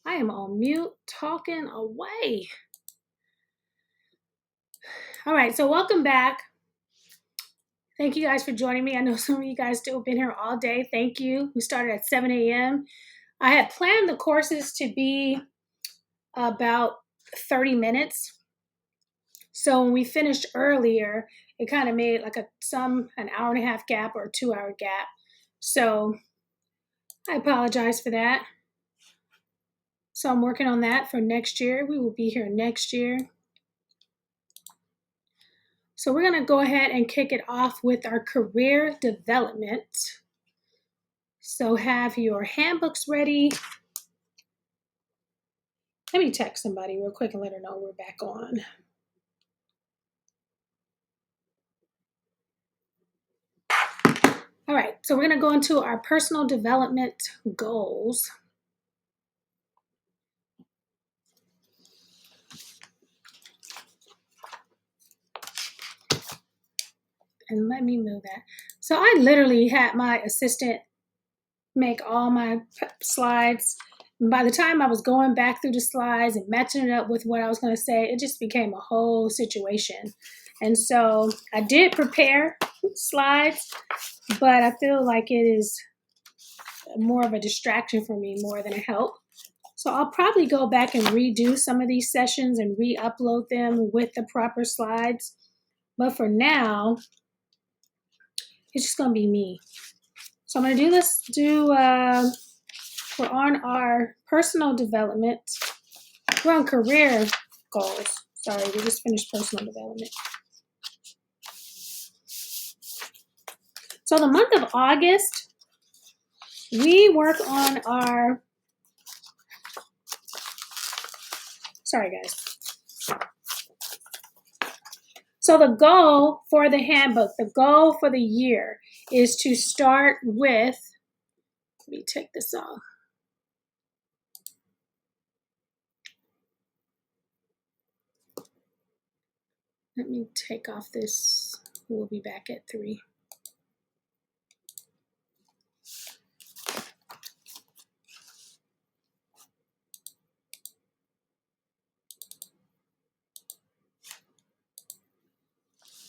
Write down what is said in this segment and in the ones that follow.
I am on mute talking away. All right, so welcome back. Thank you guys for joining me. I know some of you guys still been here all day. Thank you. We started at 7 a.m. I had planned the courses to be about 30 minutes. So when we finished earlier, it kind of made like an hour and a half gap or a 2 hour gap. So I apologize for that. So I'm working on that for next year. We will be here next year. So we're going to go ahead and kick it off with our career development. So have your handbooks ready. Let me text somebody real quick and let her know we're back on. All right, so we're going to go into our personal development goals. And let me move that. So I literally had my assistant make all my slides. And by the time I was going back through the slides and matching it up with what I was going to say, it just became a whole situation. And so I did prepare slides, but I feel like it is more of a distraction for me more than a help. So I'll probably go back and redo some of these sessions and re-upload them with the proper slides. But for now, it's just going to be me. So I'm going to do this, we're on our personal development. We're on career goals. Sorry, we just finished personal development. So the month of August, we work on our, sorry guys. So the goal for the handbook, the goal for the year is to start with, let me take this off. Let me take off this. We'll be back at 3.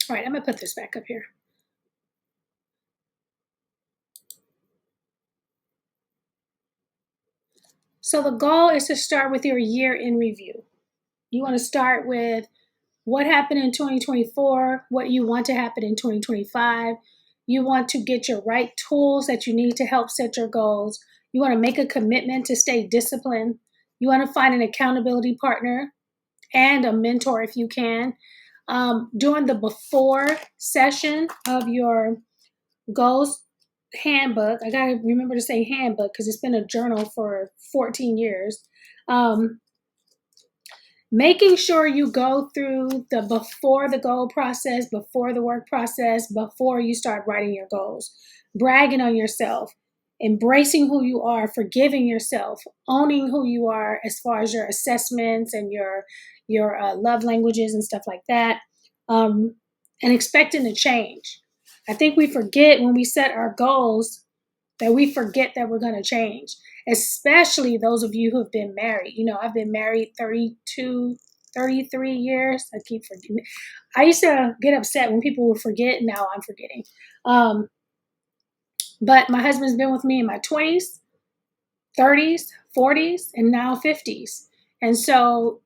All right, I'm going to put this back up here. So the goal is to start with your year in review. You want to start with what happened in 2024, what you want to happen in 2025. You want to get your right tools that you need to help set your goals. You want to make a commitment to stay disciplined. You want to find an accountability partner and a mentor if you can. During the before session of your goals handbook, I got to remember to say handbook because it's been a journal for 14 years. Making sure you go through the before the goal process, before the work process, before you start writing your goals, bragging on yourself, embracing who you are, forgiving yourself, owning who you are as far as your assessments and your love languages and stuff like that, and expecting to change. I think we forget when we set our goals that we forget that we're going to change, especially those of you who have been married. You know, I've been married 32, 33 years. I keep forgetting. I used to get upset when people would forget. Now I'm forgetting. But my husband's been with me in my 20s, 30s, 40s, and now 50s. And so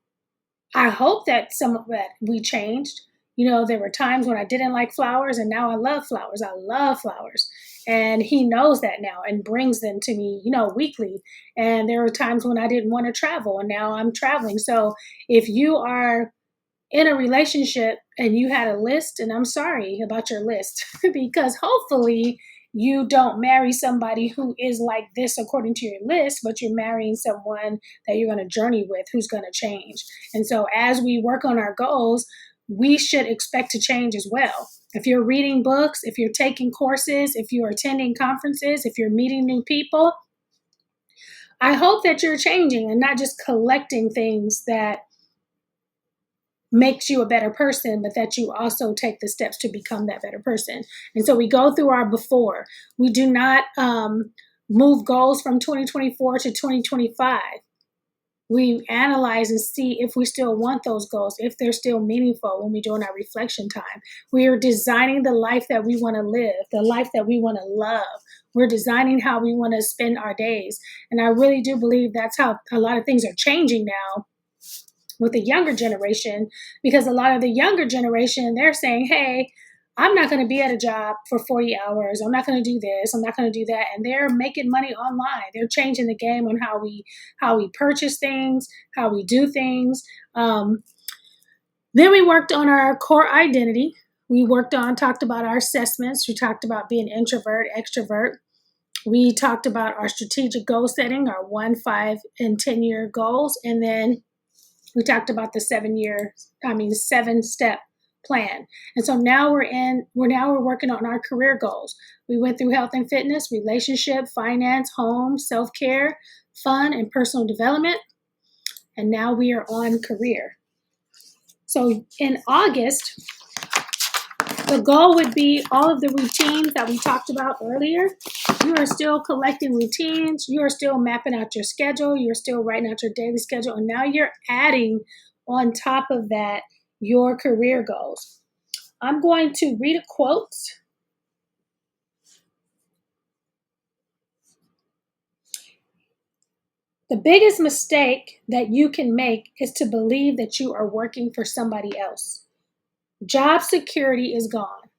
I hope that some of that we changed. You know, there were times when I didn't like flowers, and now I love flowers. I love flowers. And he knows that now and brings them to me, you know, weekly. And there were times when I didn't want to travel, and now I'm traveling. So if you are in a relationship and you had a list, and I'm sorry about your list, because hopefully you don't marry somebody who is like this according to your list, but you're marrying someone that you're going to journey with who's going to change. And so as we work on our goals, we should expect to change as well. If you're reading books, if you're taking courses, if you're attending conferences, if you're meeting new people, I hope that you're changing and not just collecting things that makes you a better person, but that you also take the steps to become that better person. And so we go through our before. We do not move goals from 2024 to 2025. We analyze and see if we still want those goals, if they're still meaningful when we're doing our reflection time. We are designing the life that we want to live, the life that we want to love. We're designing how we want to spend our days. And I really do believe that's how a lot of things are changing now with the younger generation, because a lot of the younger generation, they're saying, hey, I'm not going to be at a job for 40 hours. I'm not going to do this. I'm not going to do that. And they're making money online. They're changing the game on how we purchase things, how we do things. Then we worked on our core identity. We talked about our assessments. We talked about being introvert, extrovert. We talked about our strategic goal setting, our 1, 5, and 10-year goals. And then we talked about the 7-step plan. And so now we're working on our career goals. We went through health and fitness, relationship, finance, home, self-care, fun, and personal development. And now we are on career. So in August, the goal would be all of the routines that we talked about earlier. You are still collecting routines. You are still mapping out your schedule. You're still writing out your daily schedule. And now you're adding on top of that your career goals. I'm going to read a quote. The biggest mistake that you can make is to believe that you are working for somebody else. Job security is gone.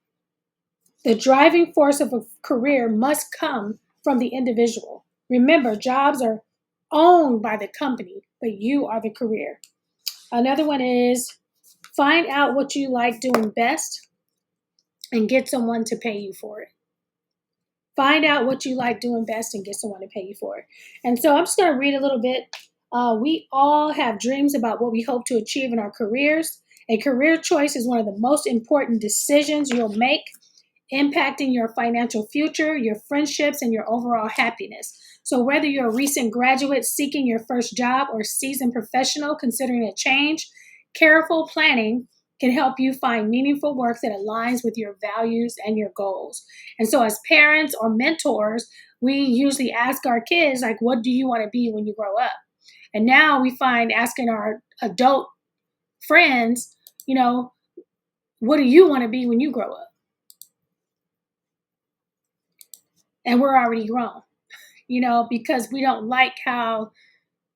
The driving force of a career must come from the individual. Remember, jobs are owned by the company, but you are the career. Another one is find out what you like doing best and get someone to pay you for it. Find out what you like doing best and get someone to pay you for it. And so I'm just going to read a little bit. We all have dreams about what we hope to achieve in our careers. A career choice is one of the most important decisions you'll make, impacting your financial future, your friendships, and your overall happiness. So whether you're a recent graduate seeking your first job or seasoned professional considering a change, careful planning can help you find meaningful work that aligns with your values and your goals. And so as parents or mentors, we usually ask our kids, like, what do you want to be when you grow up? And now we find asking our adult friends, what do you want to be when you grow up? And we're already grown, because we don't like how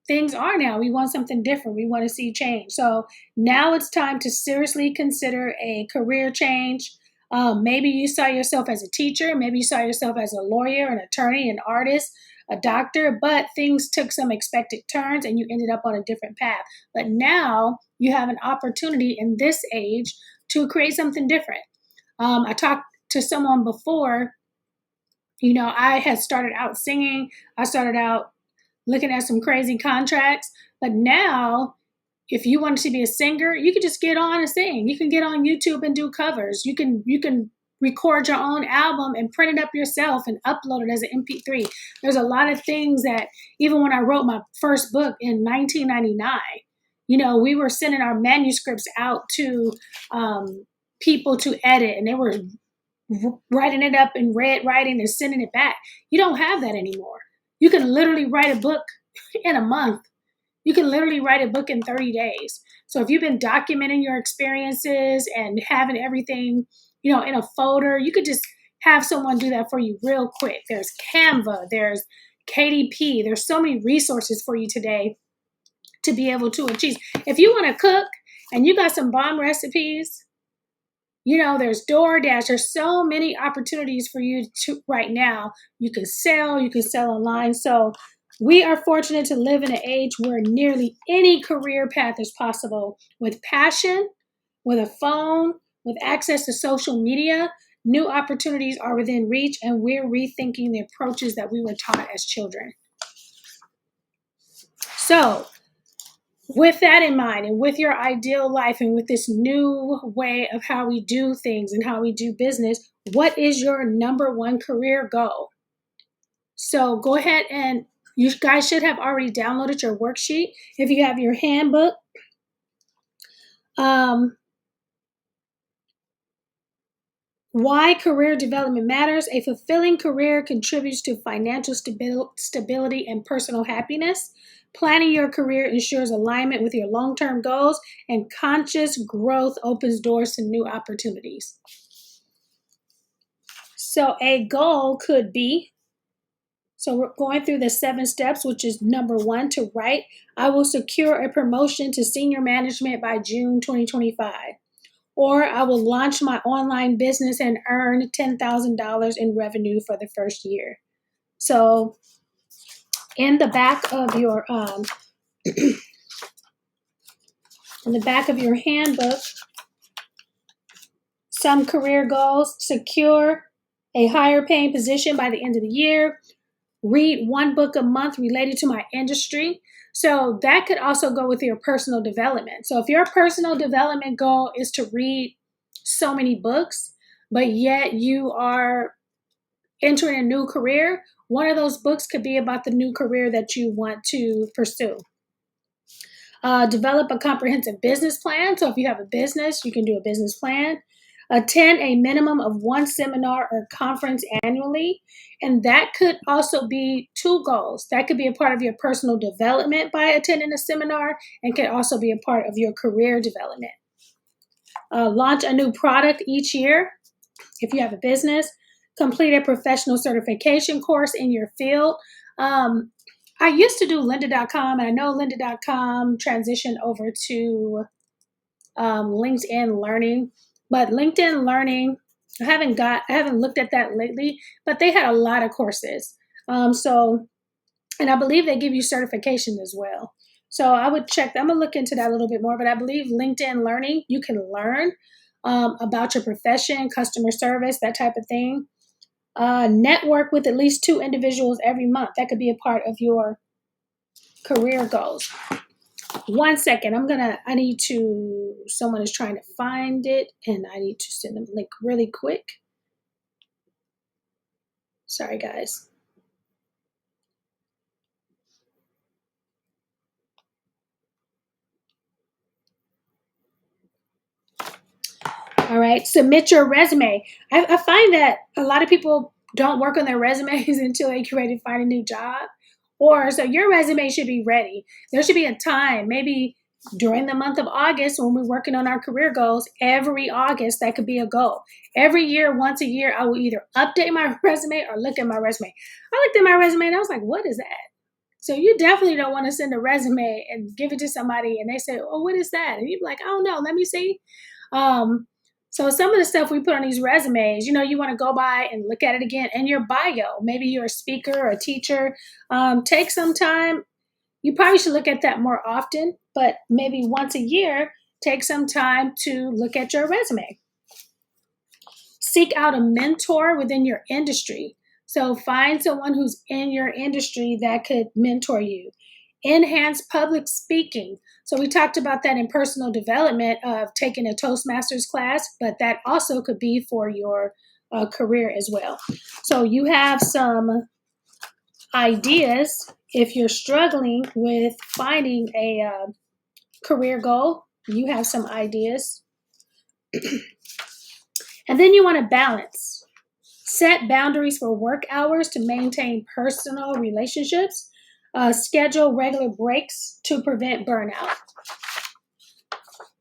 things are now. We want something different. We want to see change. So now it's time to seriously consider a career change. Maybe you saw yourself as a teacher. Maybe you saw yourself as a lawyer, an attorney, an artist, a doctor, but things took some expected turns and you ended up on a different path. But now you have an opportunity in this age to create something different. I talked to someone before. I had started out singing. I started out looking at some crazy contracts. But now, if you wanted to be a singer, you could just get on and sing. You can get on YouTube and do covers. You can record your own album and print it up yourself and upload it as an MP3. There's a lot of things that even when I wrote my first book in 1999, we were sending our manuscripts out to people to edit, and they were writing it up in red writing and sending it back. You don't have that anymore. You can literally write a book in a month. You can literally write a book in 30 days. So if you've been documenting your experiences and having everything, in a folder, you could just have someone do that for you real quick. There's Canva, there's KDP. There's so many resources for you today to be able to achieve. If you want to cook and you got some bomb recipes, there's DoorDash. There's so many opportunities for you to right now. You can sell online. So we are fortunate to live in an age where nearly any career path is possible with passion, with a phone, with access to social media. New opportunities are within reach, and we're rethinking the approaches that we were taught as children. So with that in mind, and with your ideal life, and with this new way of how we do things and how we do business, what is your number one career goal? So go ahead, and you guys should have already downloaded your worksheet. If you have your handbook, Why career development matters. A fulfilling career contributes to financial stability and personal happiness. Planning your career ensures alignment with your long term goals, and conscious growth opens doors to new opportunities. So, a goal could be, so we're going through the 7 steps, which is number 1, to write, I will secure a promotion to senior management by June 2025. Or I will launch my online business and earn $10,000 in revenue for the first year. So, in the back of your in the back of your handbook, some career goals: secure a higher paying position by the end of the year, read 1 book a month related to my industry. So that could also go with your personal development. So if your personal development goal is to read so many books, but yet you are entering a new career, one of those books could be about the new career that you want to pursue. Develop a comprehensive business plan. So if you have a business, you can do a business plan. Attend a minimum of 1 seminar or conference annually. And that could also be 2 goals. That could be a part of your personal development by attending a seminar, and could also be a part of your career development. Launch a new product each year if you have a business. Complete a professional certification course in your field. I used to do lynda.com, and I know lynda.com transitioned over to LinkedIn Learning, but LinkedIn Learning, I haven't looked at that lately, but they had a lot of courses. And I believe they give you certification as well. So I would check. I'm gonna look into that a little bit more, but I believe LinkedIn Learning, you can learn about your profession, customer service, that type of thing. Network with at least 2 individuals every month. That could be a part of your career goals. 1 second. Someone is trying to find it, and I need to send them a link really quick. Sorry, guys. All right. Submit your resume. I find that a lot of people don't work on their resumes until they get ready to find a new job. So your resume should be ready. There should be a time, maybe during the month of August when we're working on our career goals. Every August, that could be a goal. Every year, once a year, I will either update my resume or look at my resume. I looked at my resume and I was like, what is that? So you definitely don't want to send a resume and give it to somebody and they say, oh, what is that? And you're like, I don't know, let me see. So some of the stuff we put on these resumes, you want to go by and look at it again. And your bio, maybe you're a speaker or a teacher. Take some time. You probably should look at that more often, but maybe once a year, take some time to look at your resume. Seek out a mentor within your industry. So find someone who's in your industry that could mentor you. Enhance public speaking. So we talked about that in personal development of taking a Toastmasters class, but that also could be for your career as well. So you have some ideas if you're struggling with finding a career goal. You have some ideas. And then you want to balance. Set boundaries for work hours to maintain personal relationships. Schedule regular breaks to prevent burnout.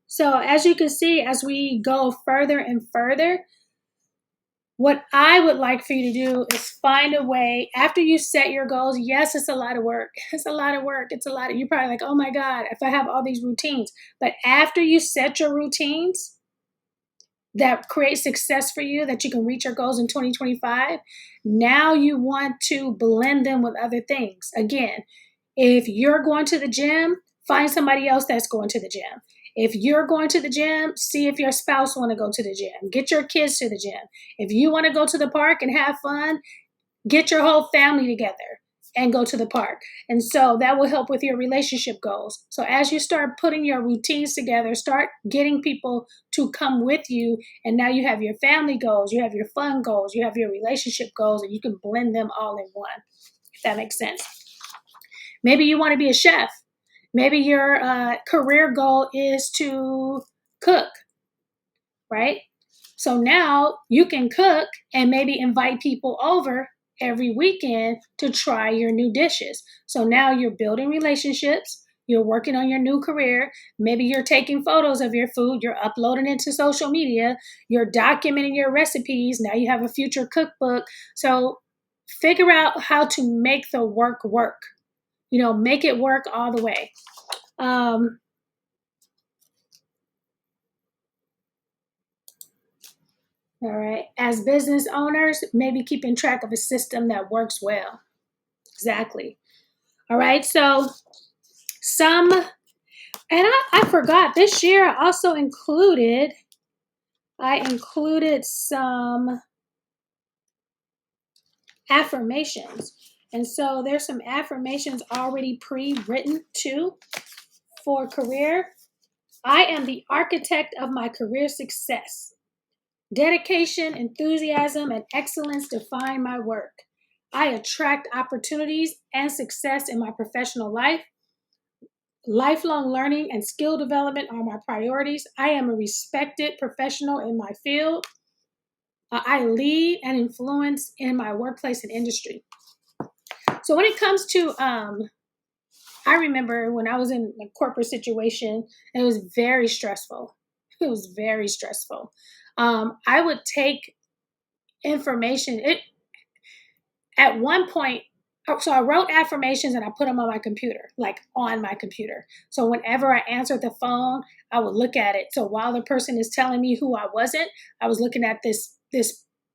So as you can see, as we go further and further, what I would like for you to do is find a way after you set your goals. Yes, it's a lot of work. It's a lot of work. You're probably like, oh my God, if I have all these routines. But after you set your routines that create success for you, that you can reach your goals in 2025, now you want to blend them with other things. Again, if you're going to the gym, find somebody else that's going to the gym. If you're going to the gym, see if your spouse want to go to the gym. Get your kids to the gym. If you want to go to the park and have fun, get your whole family together and go to the park. And so that will help with your relationship goals. So as you start putting your routines together, start getting people to come with you. And now you have your family goals, you have your fun goals, you have your relationship goals, and you can blend them all in one, if that makes sense. Maybe you want to be a chef. Maybe your career goal is to cook, right? So now you can cook and maybe invite people over every weekend to try your new dishes. So now you're building relationships, you're working on your new career. Maybe you're taking photos of your food, you're uploading it to social media, you're documenting your recipes. Now you have a future cookbook. So figure out how to make the work work. Make it work all the way. All right. As business owners, maybe keeping track of a system that works well. Exactly. All right. So some, and I forgot this year I included some affirmations. And so there's some affirmations already pre-written too for career. I am the architect of my career success. Dedication, enthusiasm, and excellence define my work. I attract opportunities and success in my professional life. Lifelong learning and skill development are my priorities. I am a respected professional in my field. I lead and influence in my workplace and industry. So when it comes to, I remember when I was in a corporate situation, it was very stressful. It was very stressful. I would take information. At one point, so I wrote affirmations and I put them on my computer, like on my computer. So whenever I answered the phone, I would look at it. So while the person is telling me who I wasn't, I was looking at this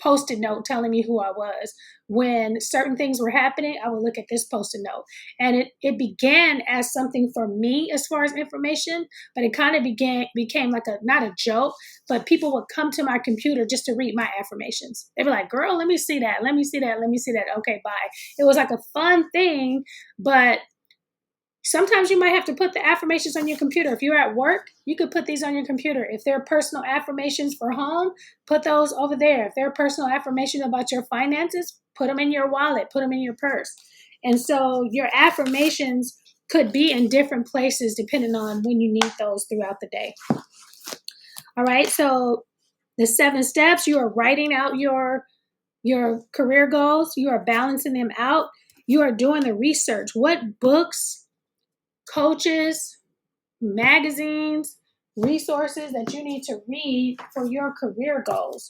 post-it note telling me who I was. When certain things were happening, I would look at this post-it note. And it began as something for me as far as information, but it kind of became like not a joke, but people would come to my computer just to read my affirmations. They'd be like, girl, let me see that. Let me see that. Let me see that. Okay, bye. It was like a fun thing, but sometimes you might have to put the affirmations on your computer. If you're at work, you could put these on your computer. If they're personal affirmations for home, put those over there. If they're personal affirmations about your finances, put them in your wallet, put them in your purse. And so your affirmations could be in different places depending on when you need those throughout the day. All right, so the 7 steps, you are writing out your career goals, you are balancing them out, you are doing the research. What books, coaches, magazines, resources that you need to read for your career goals.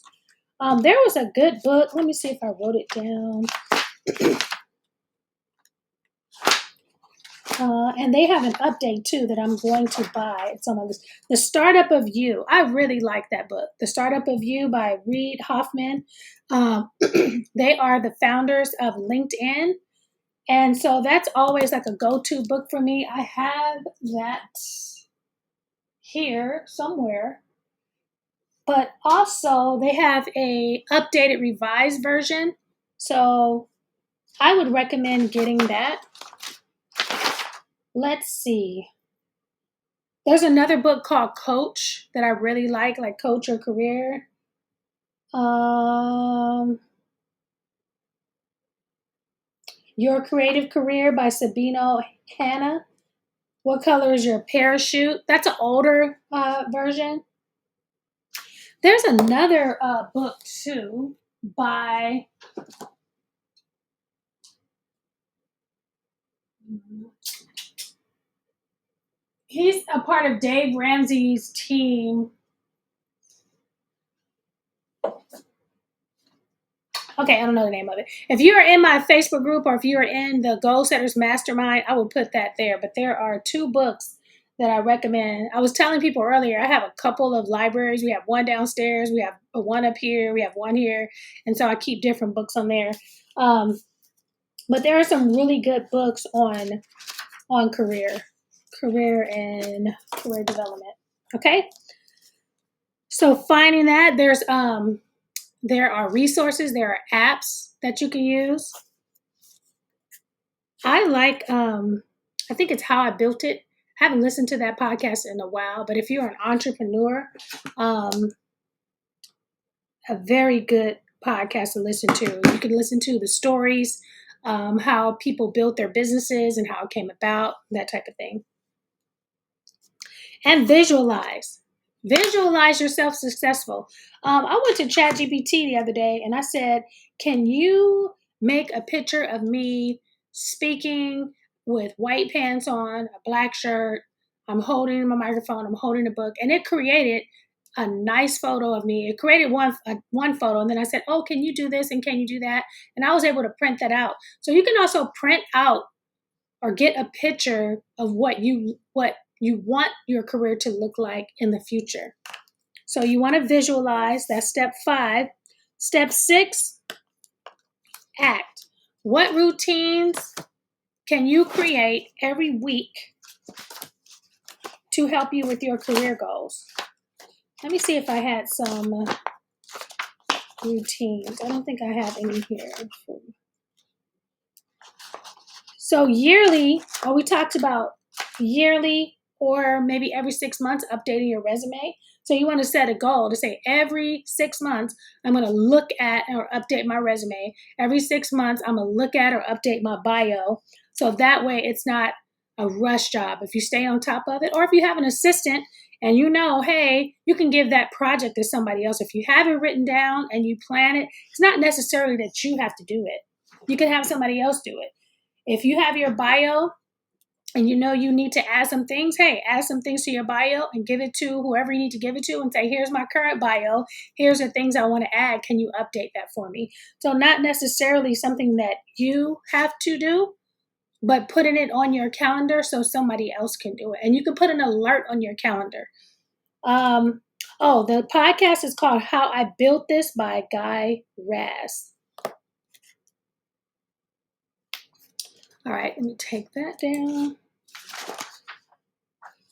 There was a good book. Let me see if I wrote it down. And they have an update too that I'm going to buy. It's on my list. The Startup of You. I really like that book. The Startup of You by Reid Hoffman. They are the founders of LinkedIn. And so that's always like a go-to book for me. I have that here somewhere. But also they have a updated revised version. So I would recommend getting that. Let's see. There's another book called Coach that I really like Coach Your Career. Your Creative Career by Sabino Hanna. What color is your parachute? That's an older version. There's another book too by he's a part of Dave Ramsey's team. Okay, I don't know the name of it. If you're in my Facebook group or if you're in the Goal Setters Mastermind, I will put that there. But there are 2 books that I recommend. I was telling people earlier, I have a couple of libraries. We have one downstairs, we have one up here, we have one here. And so I keep different books on there. But there are some really good books on career and career development. Okay. So finding that there are resources, there are apps that you can use. I like, I think it's How I Built It. I haven't listened to that podcast in a while, but if you're an entrepreneur, a very good podcast to listen to. You can listen to the stories, how people built their businesses and how it came about, that type of thing. And visualize. Visualize yourself successful. I went to ChatGPT the other day and I said, can you make a picture of me speaking with white pants on, a black shirt? I'm holding my microphone, I'm holding a book, and it created a nice photo of me. It created one photo, and then I said, "Oh, can you do this and can you do that?" And I was able to print that out. So you can also print out or get a picture of what you want your career to look like in the future. So you want to visualize. That's step 5. Step 6, act. What routines can you create every week to help you with your career goals? Let me see if I had some routines. I don't think I have any here. So yearly, we talked about yearly or maybe every 6 months updating your resume. So you want to set a goal to say every 6 months, I'm going to look at or update my resume. Every 6 months, I'm going to look at or update my bio. So that way it's not a rush job if you stay on top of it. Or if you have an assistant and you know, hey, you can give that project to somebody else. If you have it written down and you plan it, it's not necessarily that you have to do it. You can have somebody else do it. If you have your bio and you know you need to add some things, hey, add some things to your bio and give it to whoever you need to give it to and say, here's my current bio. Here's the things I want to add. Can you update that for me? So not necessarily something that you have to do, but putting it on your calendar so somebody else can do it. And you can put an alert on your calendar. The podcast is called How I Built This by Guy Raz. All right, let me take that down.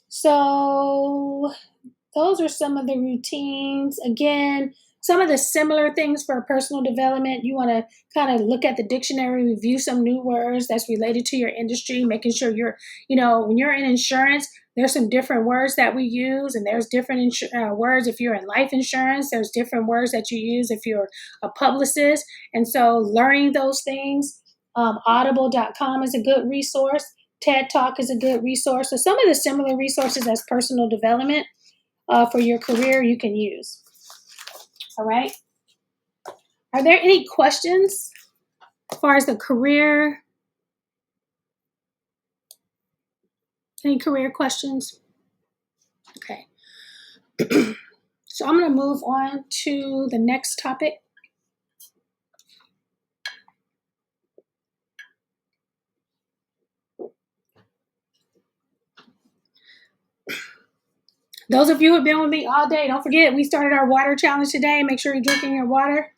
So those are some of the routines. Again, some of the similar things for personal development. You want to kind of look at the dictionary, review some new words that's related to your industry, making sure when you're in insurance, there's some different words that we use, and there's different words if you're in life insurance. There's different words that you use if you're a publicist. And so learning those things. Audible.com is a good resource. TED Talk is a good resource. So some of the similar resources as personal development for your career you can use. All right. Are there any questions as far as the career? Any career questions? Okay. So I'm going to move on to the next topic. Those of you who have been with me all day, don't forget, we started our water challenge today. Make sure you're drinking your water.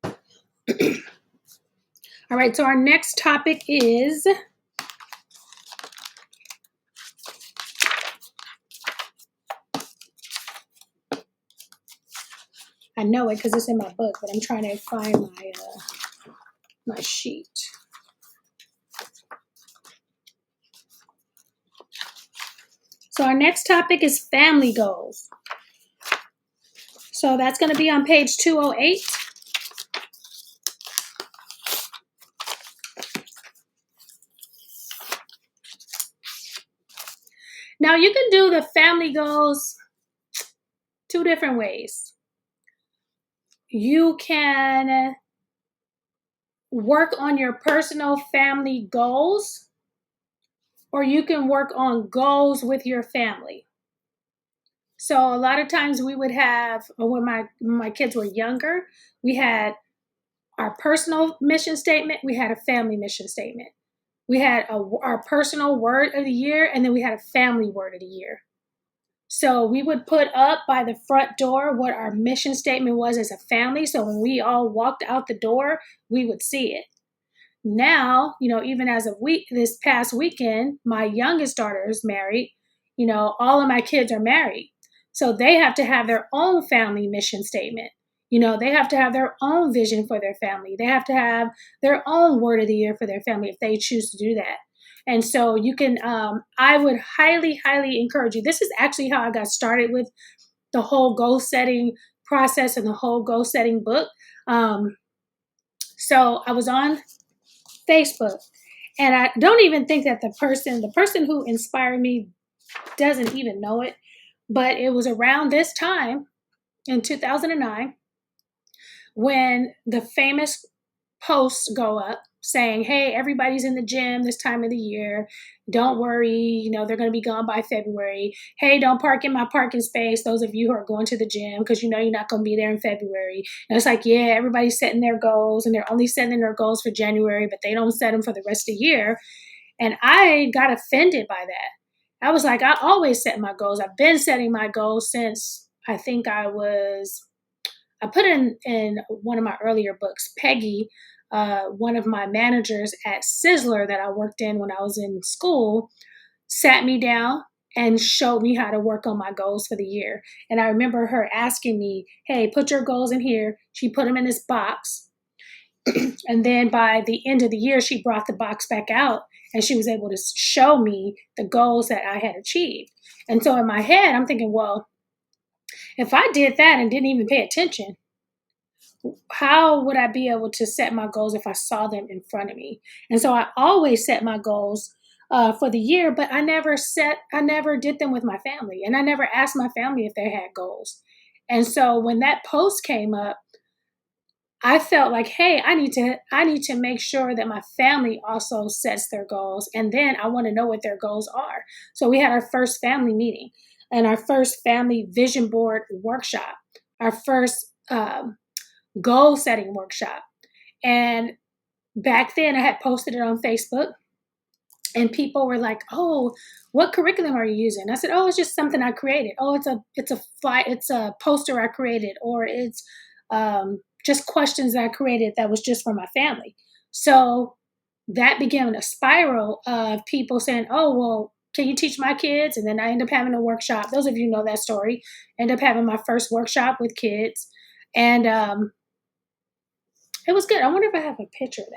All right, so our next topic is I know it because it's in my book, but I'm trying to find my sheet. So our next topic is family goals. So that's going to be on page 208. Now you can do the family goals 2 different ways. You can work on your personal family goals, or you can work on goals with your family. So a lot of times we would have, or when my kids were younger, we had our personal mission statement, we had a family mission statement. We had our personal word of the year, and then we had a family word of the year. So we would put up by the front door what our mission statement was as a family. So when we all walked out the door, we would see it. Now, even as of this past weekend, my youngest daughter is married. All of my kids are married. So they have to have their own family mission statement. They have to have their own vision for their family. They have to have their own word of the year for their family if they choose to do that. And so you can, I would highly, highly encourage you. This is actually how I got started with the whole goal setting process and the whole goal setting book. So I was on Facebook, and I don't even think that the person who inspired me doesn't even know it. But it was around this time in 2009 when the famous posts go up saying, hey, everybody's in the gym this time of the year. Don't worry, they're going to be gone by February. Hey, don't park in my parking space, those of you who are going to the gym, because you're not going to be there in February. And it's like, yeah, everybody's setting their goals and they're only setting their goals for January, but they don't set them for the rest of the year. And I got offended by that. I was like, I always set my goals. I've been setting my goals since I think I put in one of my earlier books, Peggy, one of my managers at Sizzler that I worked in when I was in school, sat me down and showed me how to work on my goals for the year. And I remember her asking me, hey, put your goals in here. She put them in this box. And then by the end of the year, she brought the box back out and she was able to show me the goals that I had achieved. And so in my head, I'm thinking, well, if I did that and didn't even pay attention, how would I be able to set my goals if I saw them in front of me? And so I always set my goals for the year, but I never did them with my family, and I never asked my family if they had goals. And so when that post came up, I felt like, hey, I need to make sure that my family also sets their goals, and then I want to know what their goals are. So we had our first family meeting and our first family vision board workshop, our first goal setting workshop. And back then I had posted it on Facebook and people were like, oh, what curriculum are you using? I said, oh, it's just something I created. Oh, it's a poster I created, or it's just questions that I created that was just for my family. So that began a spiral of people saying, oh, well, can you teach my kids? And then I ended up having a workshop. Those of you know that story. End up having my first workshop with kids. And it was good. I wonder if I have a picture of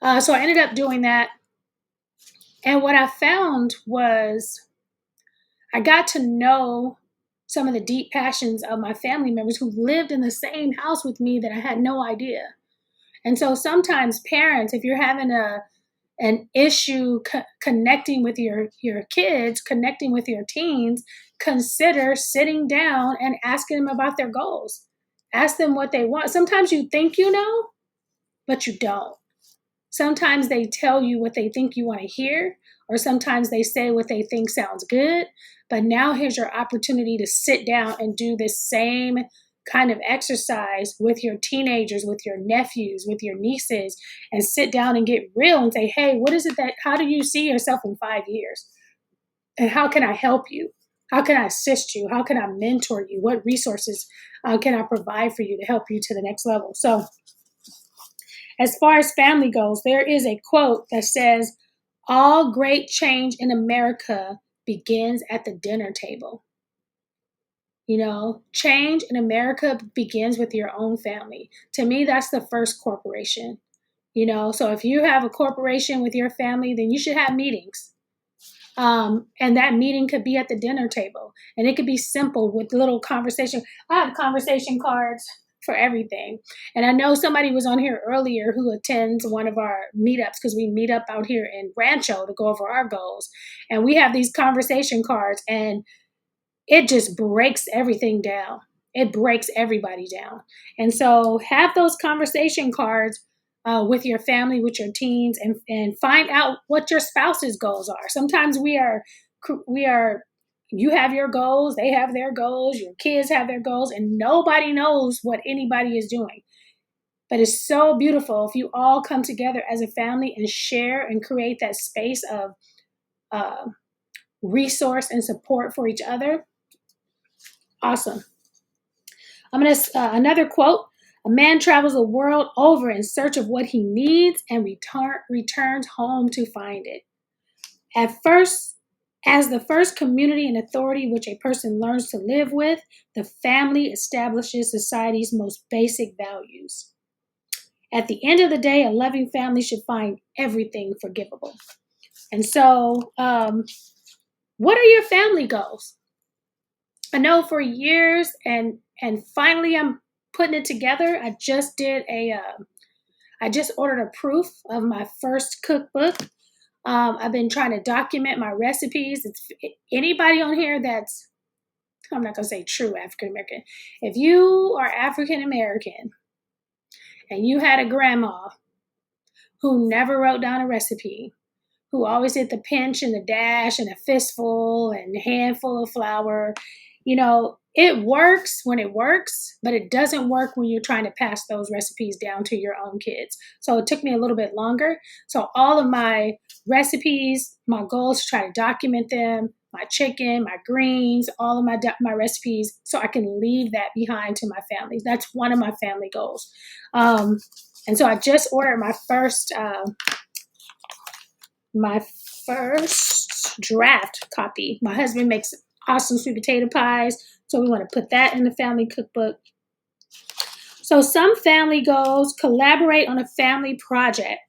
that. So I ended up doing that. And what I found was I got to know some of the deep passions of my family members who lived in the same house with me that I had no idea. And so sometimes parents, if you're having an issue connecting with your kids, connecting with your teens, consider sitting down and asking them about their goals. Ask them what they want. Sometimes you think you know, but you don't. Sometimes they tell you what they think you want to hear, or sometimes they say what they think sounds good. But now here's your opportunity to sit down and do this same kind of exercise with your teenagers, with your nephews, with your nieces, and sit down and get real and say, hey, how do you see yourself in 5 years? And how can I help you? How can I assist you? How can I mentor you? What resources can I provide for you to help you to the next level? So as far as family goes, there is a quote that says, all great change in America begins at the dinner table. Change in America begins with your own family. To me, that's the first corporation. So if you have a corporation with your family, then you should have meetings. And that meeting could be at the dinner table. And it could be simple with little conversation. I have conversation cards for everything. And I know somebody was on here earlier who attends one of our meetups, because we meet up out here in Rancho to go over our goals. And we have these conversation cards, and it just breaks everything down. It breaks everybody down. And so have those conversation cards with your family, with your teens, and find out what your spouse's goals are. Sometimes you have your goals, they have their goals, your kids have their goals, and nobody knows what anybody is doing. But it's so beautiful if you all come together as a family and share and create that space of resource and support for each other. Awesome. Another quote. A man travels the world over in search of what he needs and returns home to find it. As the first community and authority which a person learns to live with, the family establishes society's most basic values. At the end of the day, a loving family should find everything forgivable. And so, what are your family goals? I know for years, and finally I'm putting it together. I just ordered a proof of my first cookbook. I've been trying to document my recipes. It's anybody on here that's, I'm not going to say true African American. If you are African American and you had a grandma who never wrote down a recipe, who always did the pinch and the dash and a fistful and a handful of flour, it works when it works, but it doesn't work when you're trying to pass those recipes down to your own kids. So it took me a little bit longer. So all of my recipes, my goal is to try to document them, my chicken, my greens, all of my recipes, so I can leave that behind to my family. That's one of my family goals. And so I just ordered my first draft copy. My husband makes awesome sweet potato pies, so we want to put that in the family cookbook. So some family goals: collaborate on a family project.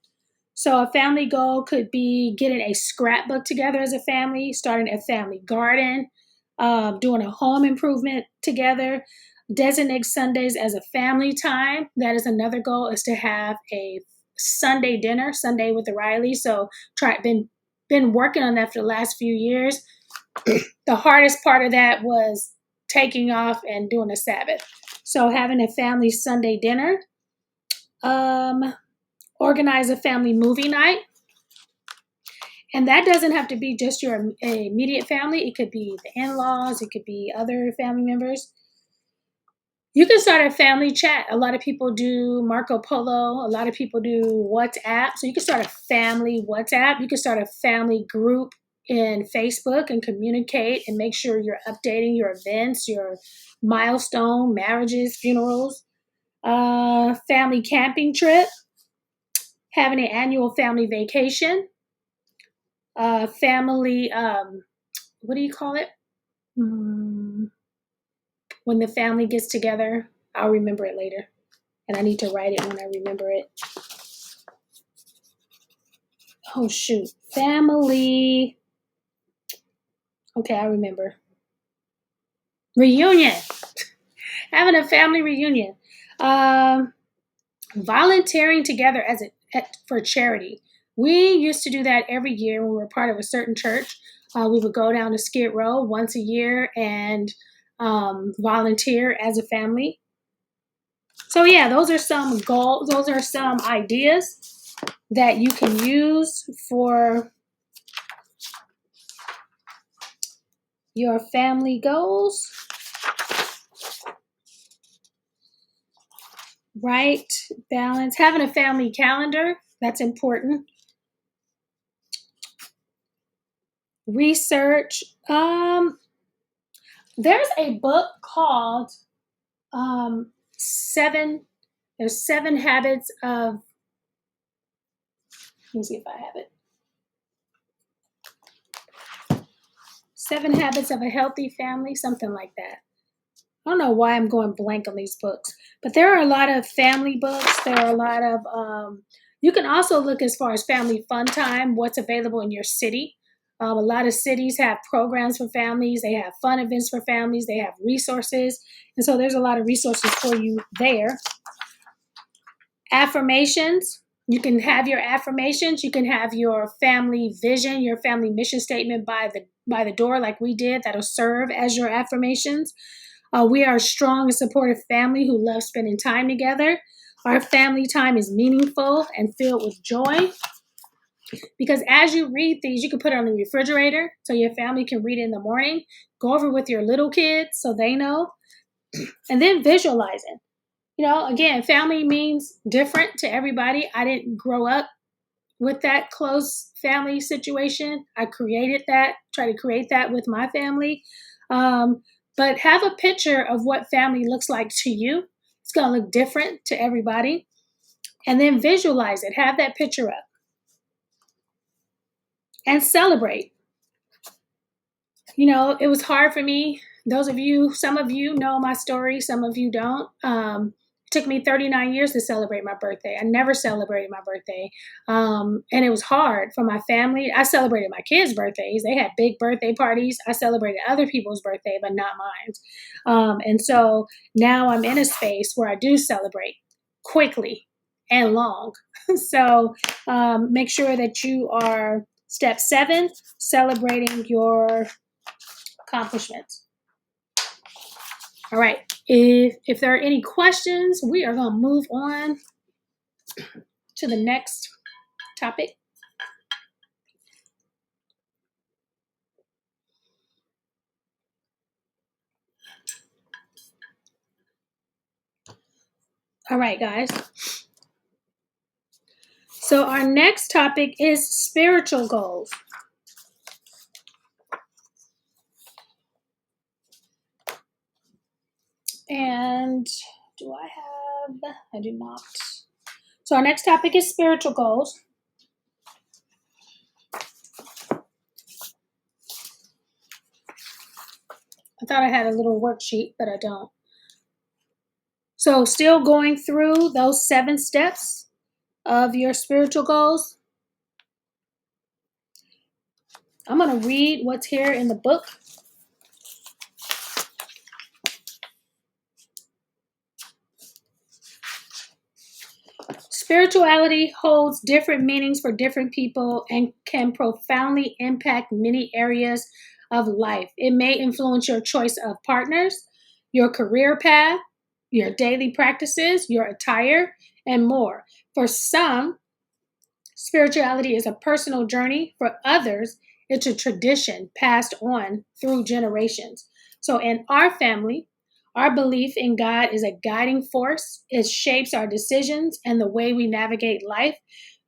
So a family goal could be getting a scrapbook together as a family, starting a family garden, doing a home improvement together, designate Sundays as a family time. That is another goal, is to have a Sunday dinner, Sunday with the Rileys. So been working on that for the last few years. The hardest part of that was taking off and doing a Sabbath. So having a family Sunday dinner, organize a family movie night. And that doesn't have to be just your immediate family. It could be the in-laws. It could be other family members. You can start a family chat. A lot of people do Marco Polo. A lot of people do WhatsApp. So you can start a family WhatsApp. You can start a family group in Facebook and communicate and make sure you're updating your events, your milestone, marriages, funerals, family camping trip, having an annual family vacation, family, what do you call it? When the family gets together, I'll remember it later. And I need to write it when I remember it. Oh, shoot. Family. Okay, I remember. Reunion. Having a family reunion. Volunteering together for charity. We used to do that every year when we were part of a certain church. We would go down to Skid Row once a year and volunteer as a family. So yeah, those are some goals. Those are some ideas that you can use for your family goals. Right, balance. Having a family calendar, that's important. Research. There's a book called Seven. There's 7 habits of. Let me see if I have it. 7 habits of a healthy family, something like that. I don't know why I'm going blank on these books, but there are a lot of family books. There are a lot of. You can also look as far as family fun time, what's available in your city. A lot of cities have programs for families. They have fun events for families. They have resources. And so there's a lot of resources for you there. Affirmations. You can have your affirmations. You can have your family vision, your family mission statement by the door like we did. That'll serve as your affirmations. We are a strong and supportive family who love spending time together. Our family time is meaningful and filled with joy. Because as you read these, you can put it on the refrigerator so your family can read it in the morning. Go over with your little kids so they know. And then visualizing. Again, family means different to everybody. I didn't grow up with that close family situation. I created that, try to create that with my family. But have a picture of what family looks like to you. It's going to look different to everybody. And then visualize it. Have that picture up. And celebrate. It was hard for me. Some of you know my story. Some of you don't. It took me 39 years to celebrate my birthday. I never celebrated my birthday. And it was hard for my family. I celebrated my kids' birthdays. They had big birthday parties. I celebrated other people's birthday, but not mine. And so now I'm in a space where I do celebrate quickly and long. So make sure that you are Step 7, celebrating your accomplishments. All right. If there are any questions, we are going to move on to the next topic. All right, guys. So our next topic is spiritual goals. And do I have? I do not. So our next topic is spiritual goals. I thought I had a little worksheet, but I don't. So still going through those 7 steps of your spiritual goals. I'm going to read what's here in the book. Spirituality holds different meanings for different people and can profoundly impact many areas of life. It may influence your choice of partners, your career path, your daily practices, your attire, and more. For some, spirituality is a personal journey. For others, it's a tradition passed on through generations. So in our family, our belief in God is a guiding force. It shapes our decisions and the way we navigate life.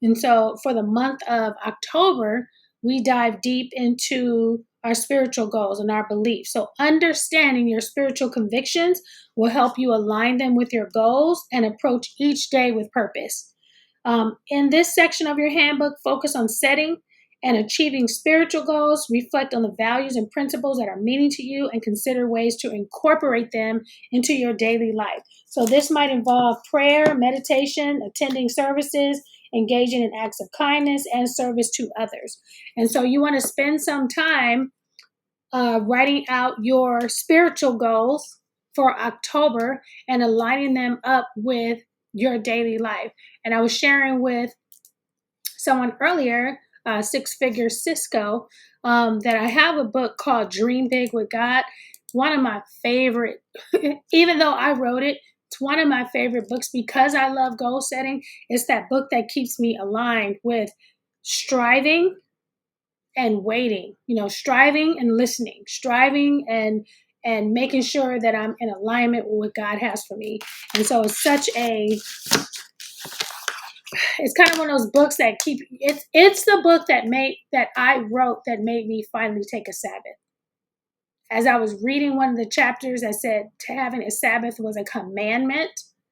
And so for the month of October, we dive deep into our spiritual goals and our beliefs. So understanding your spiritual convictions will help you align them with your goals and approach each day with purpose. In this section of your handbook, focus on setting and achieving spiritual goals, reflect on the values and principles that are meaning to you, and consider ways to incorporate them into your daily life. So this might involve prayer, meditation, attending services, engaging in acts of kindness, and service to others. And so you want to spend some time writing out your spiritual goals for October and aligning them up with your daily life. And I was sharing with someone earlier, Six Figure Cisco, that I have a book called Dream Big with God. One of my favorite, even though I wrote it, it's one of my favorite books because I love goal setting. It's that book that keeps me aligned with striving and waiting, striving and listening, striving and making sure that I'm in alignment with what God has for me. And so it's kind of one of those books that it's the book that I wrote that made me finally take a Sabbath. As I was reading one of the chapters, I said having a Sabbath was a commandment.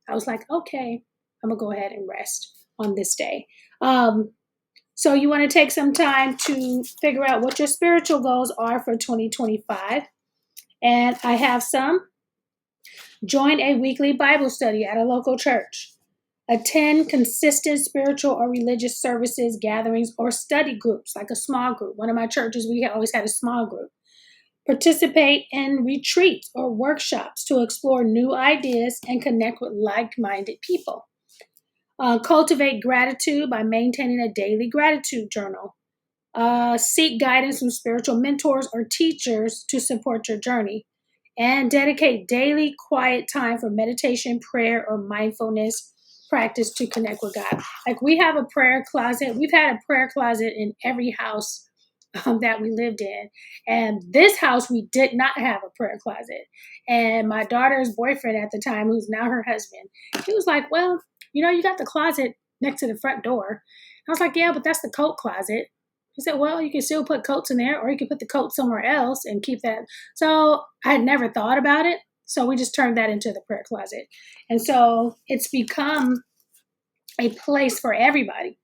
I was like, okay, I'm gonna go ahead and rest on this day. So you want to take some time to figure out what your spiritual goals are for 2025. And I have some. Join a weekly Bible study at a local church. Attend consistent spiritual or religious services, gatherings, or study groups, like a small group. One of my churches, we always had a small group. Participate in retreats or workshops to explore new ideas and connect with like-minded people. Cultivate gratitude by maintaining a daily gratitude journal. Seek guidance from spiritual mentors or teachers to support your journey. And dedicate daily quiet time for meditation, prayer, or mindfulness practice to connect with God. Like we have a prayer closet. We've had a prayer closet in every house that we lived in. And this house, we did not have a prayer closet. And my daughter's boyfriend at the time, who's now her husband, he was like, well, you got the closet next to the front door. I was like, yeah, but that's the coat closet. He said, well, you can still put coats in there, or you can put the coat somewhere else and keep that. So I had never thought about it. So we just turned that into the prayer closet. And so it's become a place for everybody.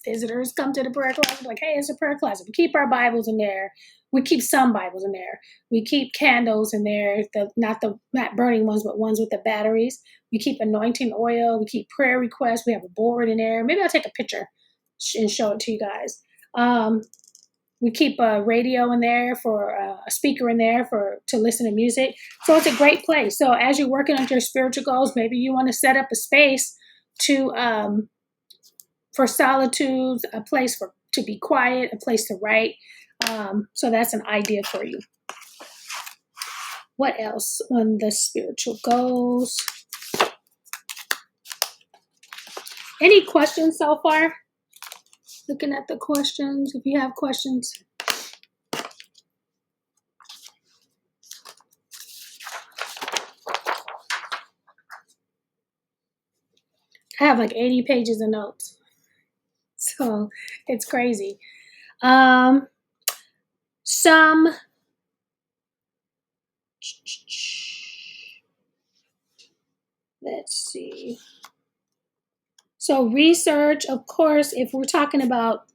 Visitors come to the prayer closet, like, hey, it's a prayer closet. We keep our Bibles in there. We keep some Bibles in there. We keep candles in there, not burning ones, but ones with the batteries. We keep anointing oil. We keep prayer requests. We have a board in there. Maybe I'll take a picture and show it to you guys. We keep a radio in there for a speaker in there to listen to music. So it's a great place. So as you're working on your spiritual goals, maybe you want to set up a space for solitude, a place for to be quiet, a place to write. So that's an idea for you. What else on the spiritual goals? Any questions so far? Looking at the questions, if you have questions. I have like 80 pages of notes. So it's crazy. Some let's see. So research, of course, if we're talking about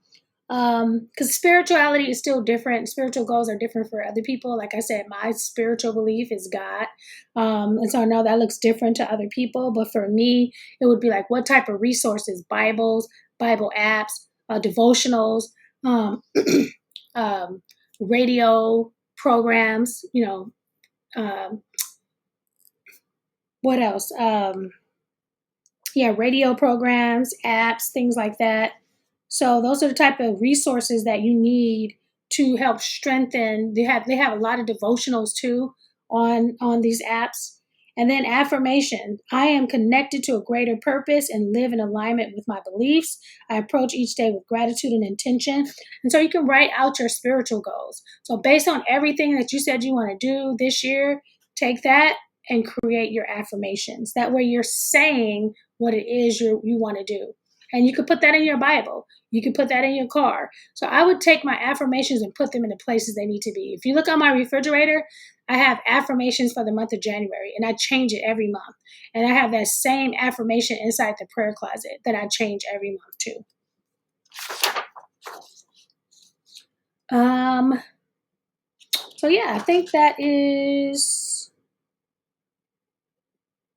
because spirituality is still different. Spiritual goals are different for other people. Like I said, my spiritual belief is God. And so I know that looks different to other people. But for me, it would be like what type of resources, Bibles, Bible apps, devotionals, um, radio programs, what else? Radio programs, apps, things like that. So those are the type of resources that you need to help strengthen. They have a lot of devotionals too on these apps. And then affirmation. I am connected to a greater purpose and live in alignment with my beliefs. I approach each day with gratitude and intention. And so you can write out your spiritual goals. So based on everything that you said you want to do this year, take that and create your affirmations. That way you're saying what it is you want to do. And you could put that in your Bible. You could put that in your car. So I would take my affirmations and put them in the places they need to be. If you look on my refrigerator, I have affirmations for the month of January, and I change it every month. And I have that same affirmation inside the prayer closet that I change every month too. So yeah, I think that is.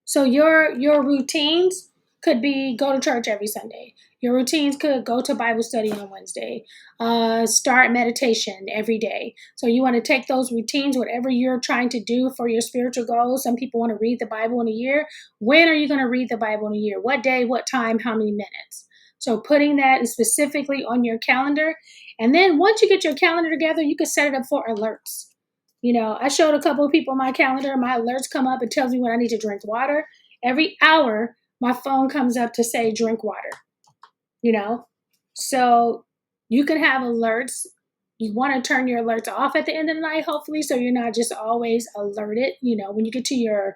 So your routines could be go to church every Sunday. Your routines could go to Bible study on Wednesday, start meditation every day. So you want to take those routines, whatever you're trying to do for your spiritual goals. Some people want to read the Bible in a year. When are you going to read the Bible in a year? What day, what time, how many minutes? So putting that specifically on your calendar. And then once you get your calendar together, you can set it up for alerts. I showed a couple of people my calendar. My alerts come up. It tells me when I need to drink water. Every hour, my phone comes up to say drink water. So you can have alerts. You want to turn your alerts off at the end of the night, hopefully, so you're not just always alerted, when you get to your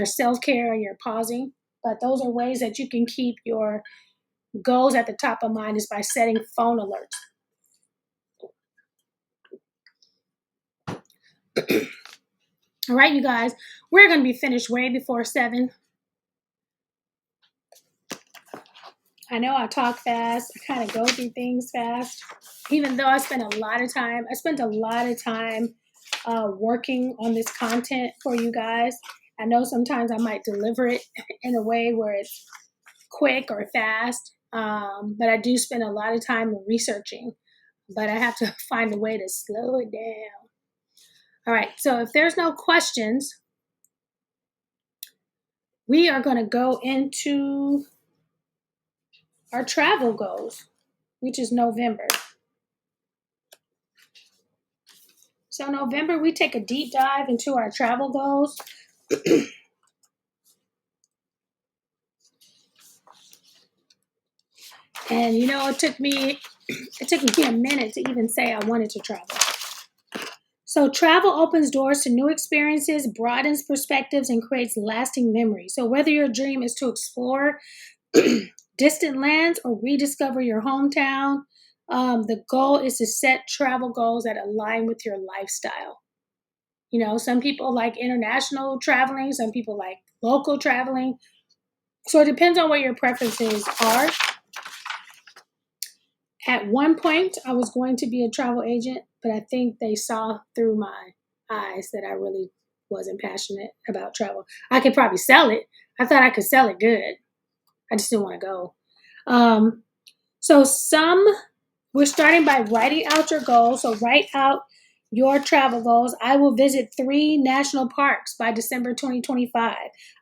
self-care and your pausing. But those are ways that you can keep your goals at the top of mind is by setting phone alerts. All right, you guys, we're going to be finished way before 7. I know I talk fast. I kind of go through things fast, even though I spent a lot of time. I spent a lot of time working on this content for you guys. I know sometimes I might deliver it in a way where it's quick or fast, but I do spend a lot of time researching. But I have to find a way to slow it down. All right, so if there's no questions, we are going to go into our travel goals, which is November. So November, we take a deep dive into our travel goals. And it took me a minute to even say I wanted to travel. So travel opens doors to new experiences, broadens perspectives, and creates lasting memories. So whether your dream is to explore distant lands or rediscover your hometown, the goal is to set travel goals that align with your lifestyle. Some people like international traveling, some people like local traveling. So it depends on what your preferences are. At one point, I was going to be a travel agent, but I think they saw through my eyes that I really wasn't passionate about travel. I could probably sell it. I thought I could sell it good. I just didn't want to go. So we're starting by writing out your goals. So write out your travel goals. I will visit 3 national parks by December 2025.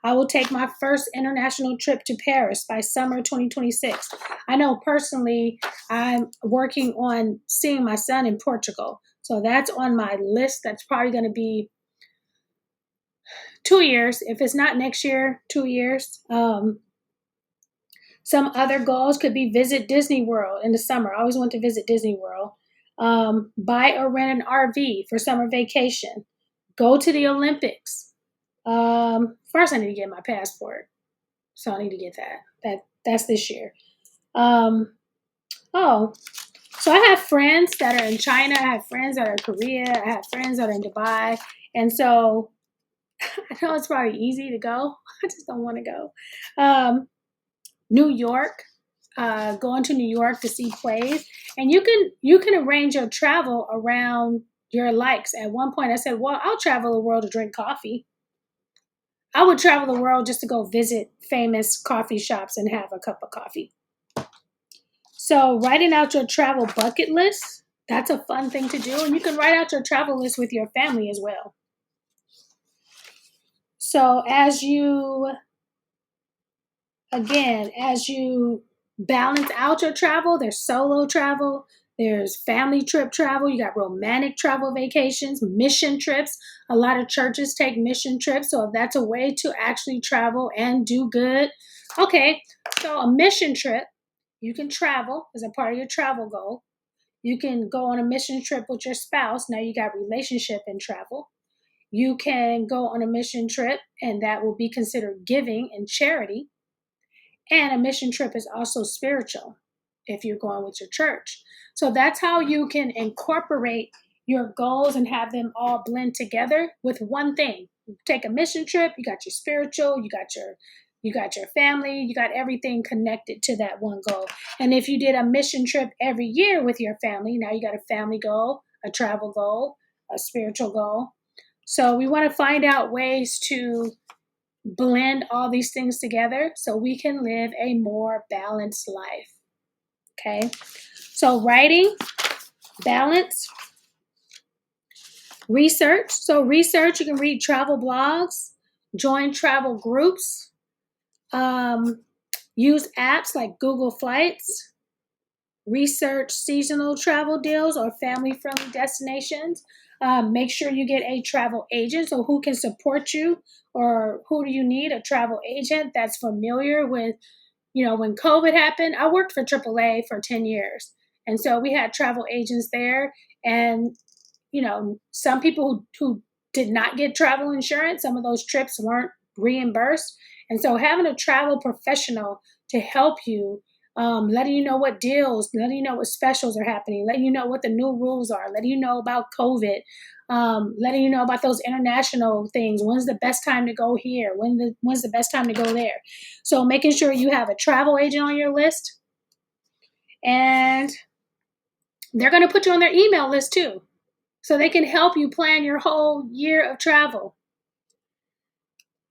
I will take my first international trip to Paris by summer 2026. I know personally I'm working on seeing my son in Portugal. So that's on my list. That's probably going to be 2 years. If it's not next year, 2 years. Some other goals could be visit Disney World in the summer. I always want to visit Disney World. Buy or rent an RV for summer vacation. Go to the Olympics. First, I need to get my passport, so I need to get that. That's this year. Um, oh, so I have friends that are in China. I have friends that are in Korea. I have friends that are in Dubai, and so I know it's probably easy to go. I just don't want to go. New York, going to New York to see plays, and you can arrange your travel around your likes. At one point, I said, "Well, I'll travel the world to drink coffee. I would travel the world just to go visit famous coffee shops and have a cup of coffee." So, writing out your travel bucket list, that's a fun thing to do, and you can write out your travel list with your family as well. So, as you balance out your travel, there's solo travel, there's family trip travel, you got romantic travel vacations, mission trips. A lot of churches take mission trips, so if that's a way to actually travel and do good. Okay, so a mission trip, you can travel as a part of your travel goal. You can go on a mission trip with your spouse. Now you got relationship and travel. You can go on a mission trip, and that will be considered giving and charity. And a mission trip is also spiritual if you're going with your church. So that's how you can incorporate your goals and have them all blend together with one thing. You take a mission trip, you got your spiritual, you got your family, you got everything connected to that one goal. And if you did a mission trip every year with your family, now you got a family goal, a travel goal, a spiritual goal. So we want to find out ways to blend all these things together so we can live a more balanced life. Okay. So, writing, balance, research. So, research, you can read travel blogs, join travel groups, um, use apps like Google Flights, research seasonal travel deals or family friendly destinations. Make sure you get a travel agent. So, who can support you, or who do you need? A travel agent that's familiar with, when COVID happened. I worked for AAA for 10 years. And so we had travel agents there. And, some people who did not get travel insurance, some of those trips weren't reimbursed. And so having a travel professional to help you, letting you know what deals, letting you know what specials are happening, letting you know what the new rules are, letting you know about COVID, letting you know about those international things. When's the best time to go here? When's the best time to go there? So making sure you have a travel agent on your list, and they're going to put you on their email list too. So they can help you plan your whole year of travel.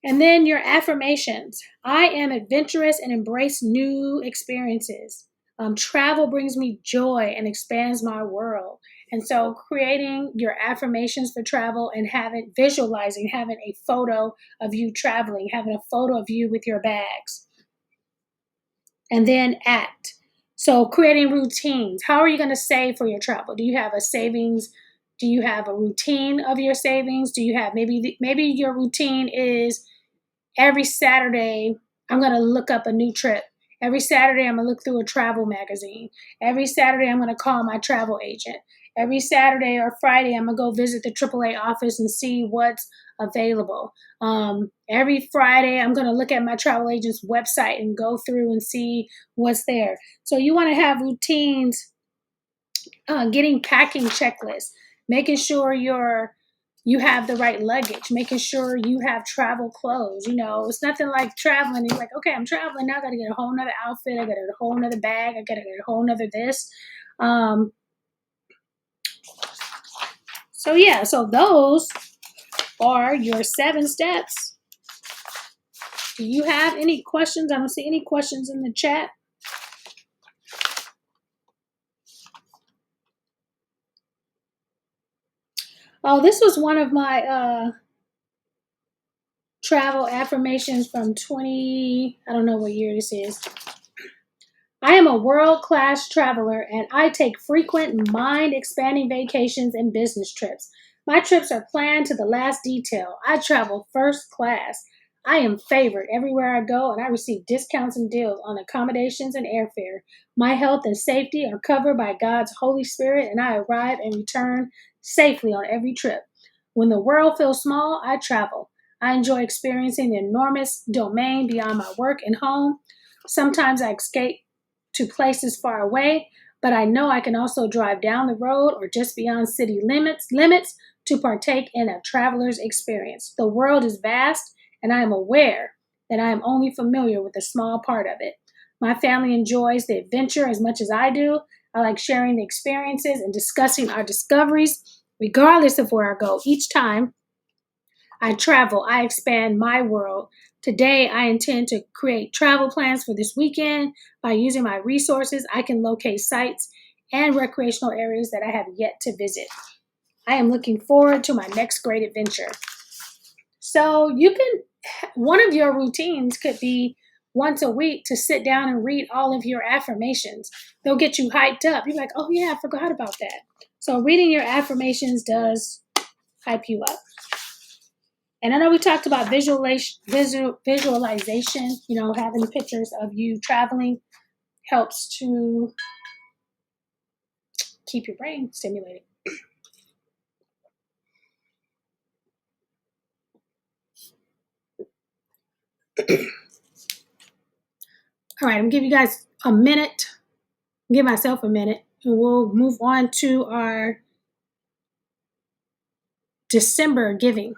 And then your affirmations. I am adventurous and embrace new experiences. Travel brings me joy and expands my world. And so creating your affirmations for travel and visualizing, having a photo of you traveling, having a photo of you with your bags. And then act. So creating routines. How are you going to save for your travel? Do you have a savings? Do you have a routine of your savings? Do you have maybe your routine is every Saturday I'm going to look up a new trip. Every Saturday I'm going to look through a travel magazine. Every Saturday I'm going to call my travel agent. Every Saturday or Friday I'm going to go visit the AAA office and see what's available. Every Friday I'm going to look at my travel agent's website and go through and see what's there. So you want to have routines, getting packing checklists, making sure you have the right luggage, making sure you have travel clothes. It's nothing like traveling. You're like, okay, I'm traveling now. I got to get a whole nother outfit. I got to get a whole nother bag. I got to get a whole nother this. So those are your 7 steps. Do you have any questions? I don't see any questions in the chat. Oh, this was one of my travel affirmations from 20, I don't know what year this is. I am a world class traveler and I take frequent mind expanding vacations and business trips. My trips are planned to the last detail. I travel first class. I am favored everywhere I go and I receive discounts and deals on accommodations and airfare. My health and safety are covered by God's Holy Spirit and I arrive and return safely on every trip. When the world feels small, I travel. I enjoy experiencing the enormous domain beyond my work and home. Sometimes I escape to places far away, but I know I can also drive down the road or just beyond city limits to partake in a traveler's experience. The world is vast, and I am aware that I am only familiar with a small part of it. My family enjoys the adventure as much as I do. I like sharing the experiences and discussing our discoveries, regardless of where I go. Each time I travel, I expand my world. Today, I intend to create travel plans for this weekend. By using my resources, I can locate sites and recreational areas that I have yet to visit. I am looking forward to my next great adventure. So, one of your routines could be once a week to sit down and read all of your affirmations. They'll get you hyped up. You're like, oh, yeah, I forgot about that. So, reading your affirmations does hype you up. And I know we talked about visualization, having pictures of you traveling helps to keep your brain stimulated. All right, I'm going to give you guys a minute, give myself a minute, and we'll move on to our December giving.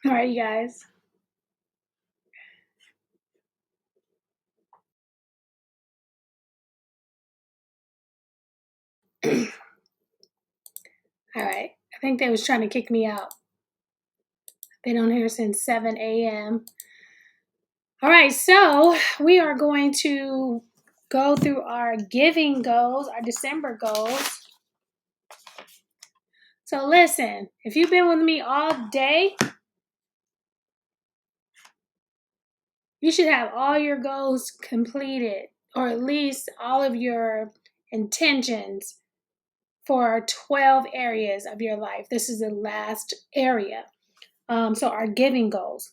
All right, you guys. All right. I think they was trying to kick me out. Been on here since 7 a.m. All right, so we are going to go through our giving goals, our December goals. So listen, if you've been with me all day, you should have all your goals completed, or at least all of your intentions for 12 areas of your life. This is the last area. So our giving goals.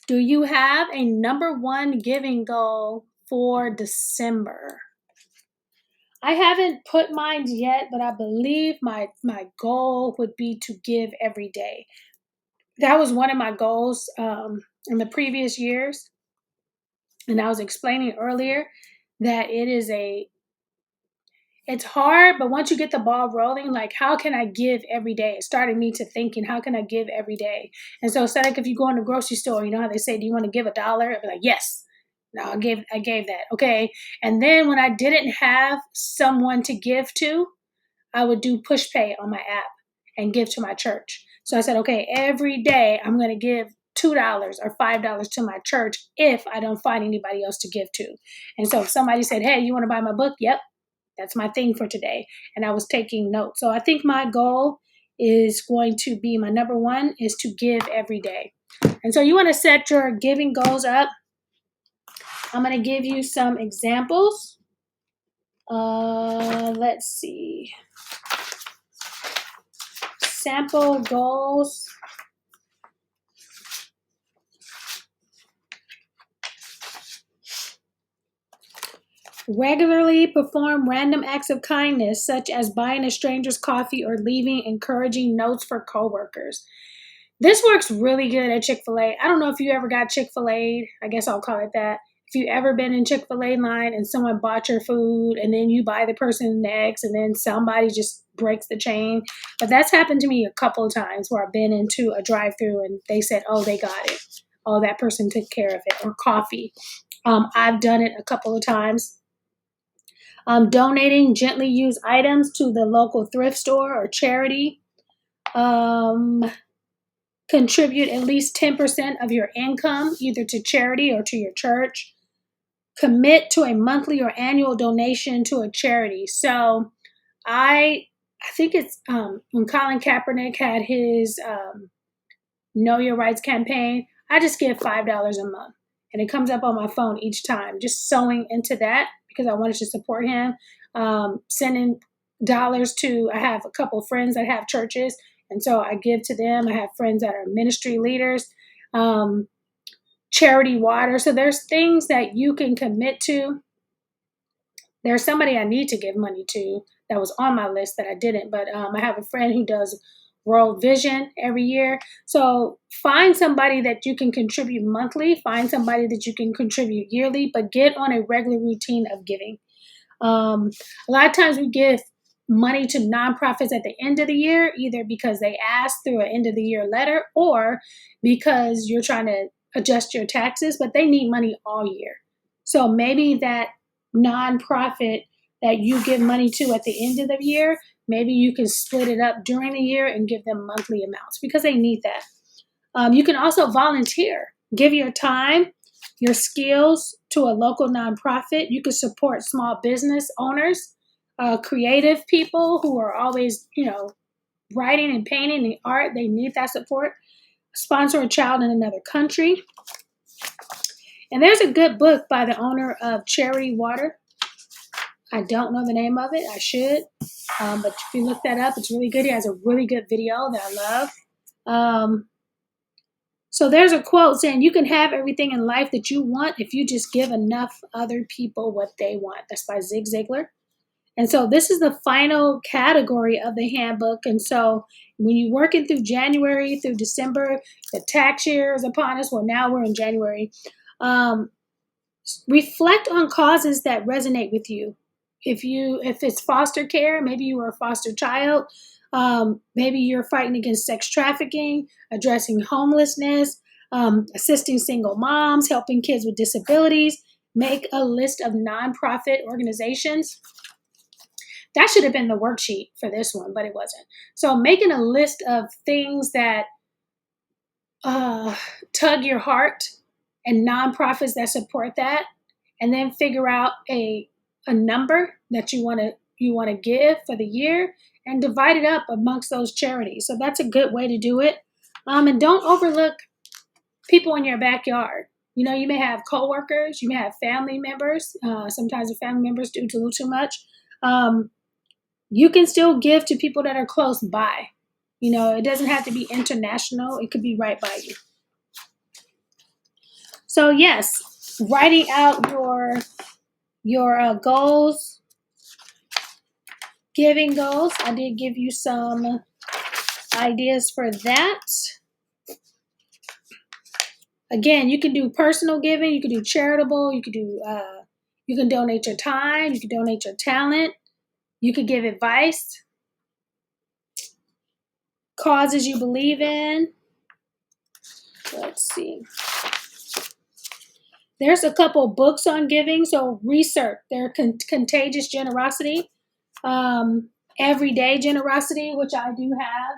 Do you have a number one giving goal for December? I haven't put mine yet, but I believe my goal would be to give every day. That was one of my goals in the previous years, and I was explaining earlier that it's hard, but once you get the ball rolling, like how can I give every day? It started me to thinking, how can I give every day? And so it's like if you go in the grocery store, you know how they say, do you want to give $1? I'd be like, yes. No, I gave that. Okay. And then when I didn't have someone to give to, I would do push pay on my app and give to my church. So I said, okay, every day I'm going to give $2 or $5 to my church if I don't find anybody else to give to. And so if somebody said, hey, you want to buy my book? Yep, that's my thing for today. And I was taking notes. So I think my goal is going to be my number one is to give every day. And so you want to set your giving goals up. I'm going to give you some examples. Let's see. Sample goals. Regularly perform random acts of kindness, such as buying a stranger's coffee or leaving encouraging notes for coworkers. This works really good at Chick-fil-A. I don't know if you ever got Chick-fil-A. I guess I'll call it that. If you ever been in Chick-fil-A line and someone bought your food and then you buy the person next and then somebody just breaks the chain. But that's happened to me a couple of times where I've been into a drive-through and they said, oh, they got it. Oh, that person took care of it. Or coffee. I've done it a couple of times. Donating gently used items to the local thrift store or charity. Um, Contribute at least 10% of your income either to charity or to your church. Commit to a monthly or annual donation to a charity. So I think it's when Colin Kaepernick had his Know Your Rights campaign, I just give $5 a month. And it comes up on my phone each time, just sewing into that because I wanted to support him. Sending dollars to, I have a couple of friends that have churches, and so I give to them. I have friends that are ministry leaders, charity water. So there's things that you can commit to. There's somebody I need to give money to that was on my list that I didn't, but I have a friend who does World Vision every year. So find somebody that you can contribute monthly, find somebody that you can contribute yearly, but get on a regular routine of giving. A lot of times we give money to nonprofits at the end of the year, either because they asked through an end of the year letter or because you're trying to adjust your taxes, but they need money all year. So maybe that nonprofit that you give money to at the end of the year, maybe you can split it up during the year and give them monthly amounts because they need that. You can also volunteer, give your time, your skills to a local nonprofit. You can support small business owners, creative people who are always, writing and painting and art. They need that support. Sponsor a child in another country. And there's a good book by the owner of Charity Water. I don't know the name of it. I should. But if you look that up, it's really good. He has a really good video that I love. So there's a quote saying, you can have everything in life that you want if you just give enough other people what they want. That's by Zig Ziglar. And so this is the final category of the handbook. And so when you're working through January through December, the tax year is upon us. Well, now we're in January. Reflect on causes that resonate with you. If it's foster care, maybe you were a foster child. Maybe you're fighting against sex trafficking, addressing homelessness, assisting single moms, helping kids with disabilities. Make a list of nonprofit organizations. That should have been the worksheet for this one, but it wasn't. So making a list of things that uh, tug your heart and nonprofits that support that, and then figure out a number that you want to give for the year and divide it up amongst those charities. So that's a good way to do it. And don't overlook people in your backyard. You may have coworkers, you may have family members. Sometimes the family members do a little too much. Um, you can still give to people that are close by. It doesn't have to be international. It could be right by you. So yes, writing out your goals, giving goals. I did give you some ideas for that. Again, you can do personal giving, you can do charitable, you can donate your time, you can donate your talent, you could give advice, causes you believe in. Let's see. There's a couple books on giving, so research. They're Contagious Generosity, Everyday Generosity, which I do have.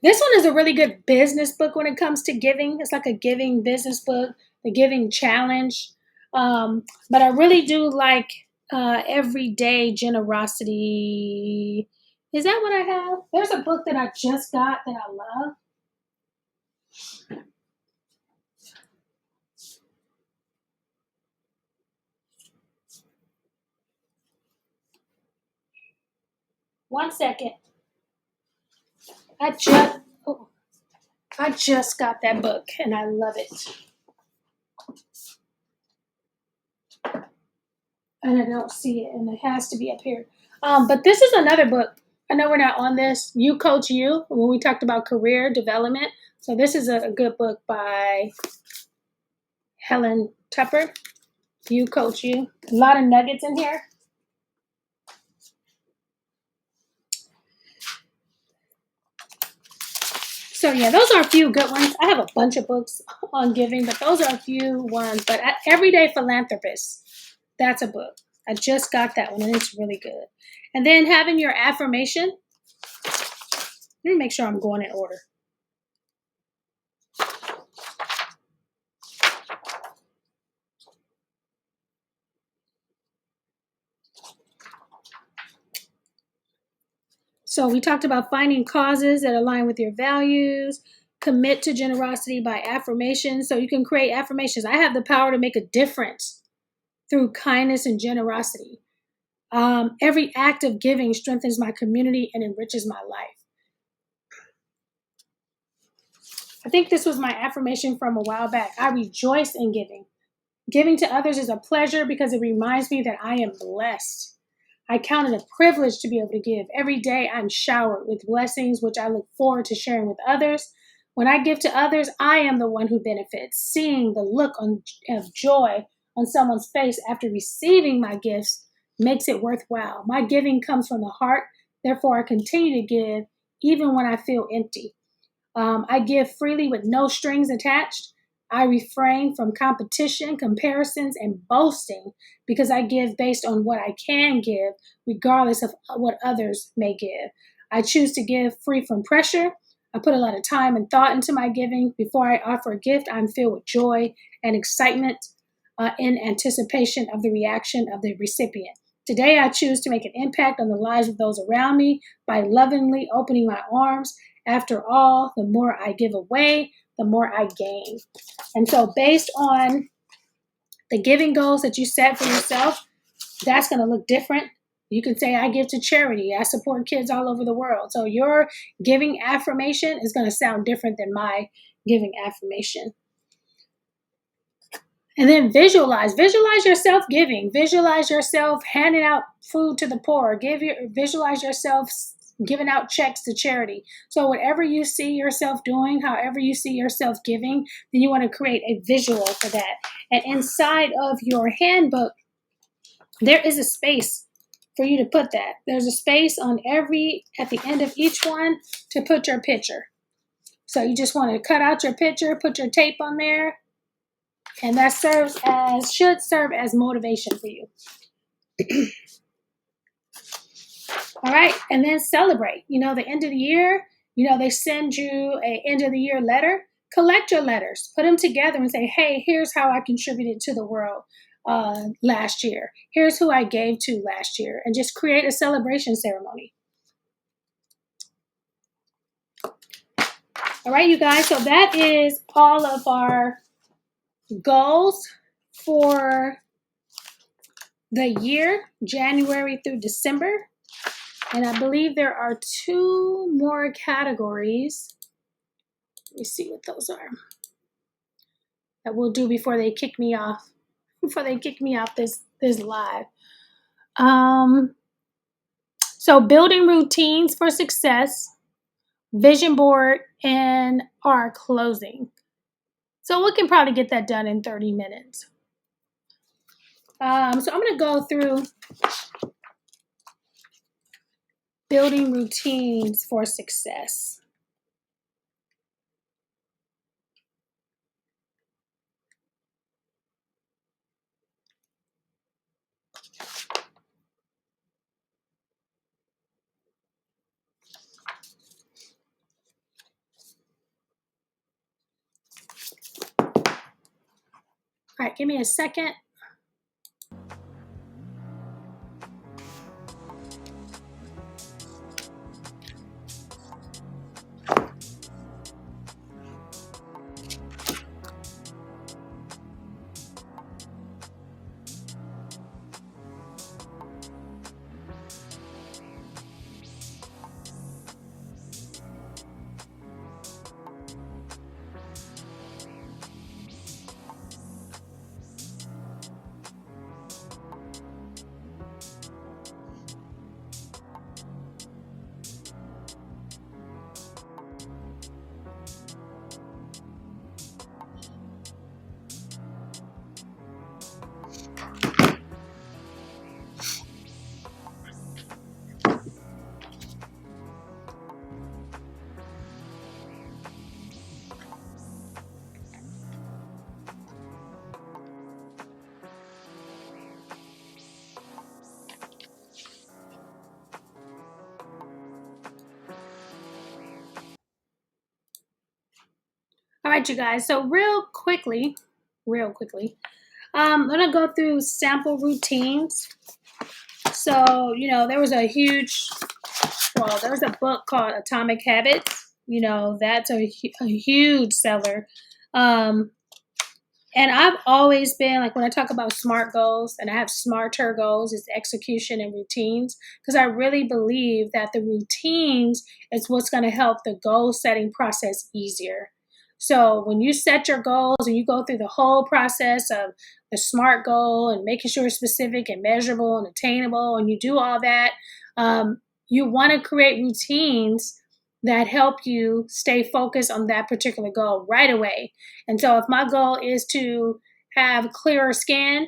This one is a really good business book when it comes to giving. It's like a giving business book, the Giving Challenge. But I really do like Everyday Generosity. Is that what I have? There's a book that I just got that I love. One second. I just oh, I just got that book and I love it. And I don't see it, and it has to be up here. But this is another book. I know we're not on this. You Coach You, when we talked about career development. So this is a good book by Helen Tupper. You Coach You. A lot of nuggets in here. So yeah, those are a few good ones. I have a bunch of books on giving, but those are a few ones. But Everyday Philanthropist, that's a book. I just got that one, and it's really good. And then having your affirmation. Let me make sure I'm going in order. So we talked about finding causes that align with your values, commit to generosity by affirmation. So you can create affirmations. I have the power to make a difference through kindness and generosity. Every act of giving strengthens my community and enriches my life. I think this was my affirmation from a while back. I rejoice in giving. Giving to others is a pleasure because it reminds me that I am blessed. I count it a privilege to be able to give. Every day I'm showered with blessings, which I look forward to sharing with others. When I give to others, I am the one who benefits. Seeing the look of joy on someone's face after receiving my gifts makes it worthwhile. My giving comes from the heart, therefore, I continue to give even when I feel empty. I give freely with no strings attached. I refrain from competition, comparisons, and boasting because I give based on what I can give, regardless of what others may give. I choose to give free from pressure. I put a lot of time and thought into my giving. Before I offer a gift, I'm filled with joy and excitement in anticipation of the reaction of the recipient. Today, I choose to make an impact on the lives of those around me by lovingly opening my arms. After all, the more I give away, the more I gain. And so, based on the giving goals that you set for yourself, that's going to look different. You can say, I give to charity, I support kids all over the world. So, your giving affirmation is going to sound different than my giving affirmation. And then visualize yourself giving, visualize yourself handing out food to the poor, visualize yourself giving out checks to charity. So whatever you see yourself doing, however you see yourself giving, then you want to create a visual for that. And inside of your handbook, there is a space for you to put that. There's a space at the end of each one to put your picture. So you just want to cut out your picture, put your tape on there, and that should serve as motivation for you. All right, and then celebrate. The end of the year, they send you a end of the year letter. Collect your letters, put them together and say, hey, here's how I contributed to the world last year. Here's who I gave to last year, and just create a celebration ceremony. All right, you guys, so that is all of our goals for the year, January through December. And I believe there are 2 more categories. Let me see what those are. That we'll do before they kick me off. This live. So building routines for success, vision board, and our closing. So we can probably get that done in 30 minutes. So I'm going to go through building routines for success. All right, give me a second. All right, you guys. So real quickly, I'm going to go through sample routines. So, there's a book called Atomic Habits. That's a huge seller. And I've always been, like, when I talk about SMART goals, and I have SMARTer goals, it's execution and routines, because I really believe that the routines is what's going to help the goal setting process easier. So when you set your goals and you go through the whole process of the SMART goal and making sure it's specific and measurable and attainable, and you do all that, you want to create routines that help you stay focused on that particular goal right away. And so if my goal is to have clearer skin,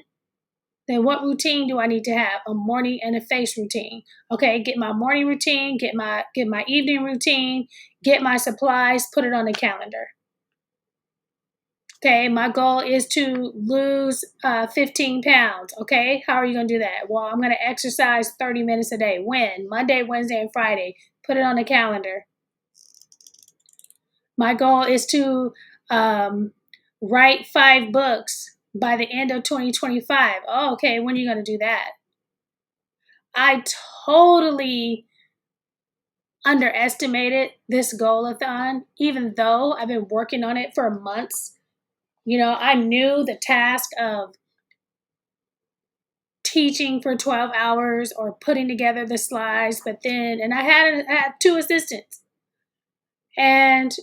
then what routine do I need to have? A morning and a face routine. Okay, get my morning routine, get my evening routine, get my supplies, put it on the calendar. Okay, my goal is to lose 15 pounds. Okay, how are you going to do that? Well, I'm going to exercise 30 minutes a day. When? Monday, Wednesday, and Friday. Put it on the calendar. My goal is to write 5 books by the end of 2025. Oh, okay, when are you going to do that? I totally underestimated this Goal-A-Thon, even though I've been working on it for months. I knew the task of teaching for 12 hours or putting together the slides, and I had 2 assistants. And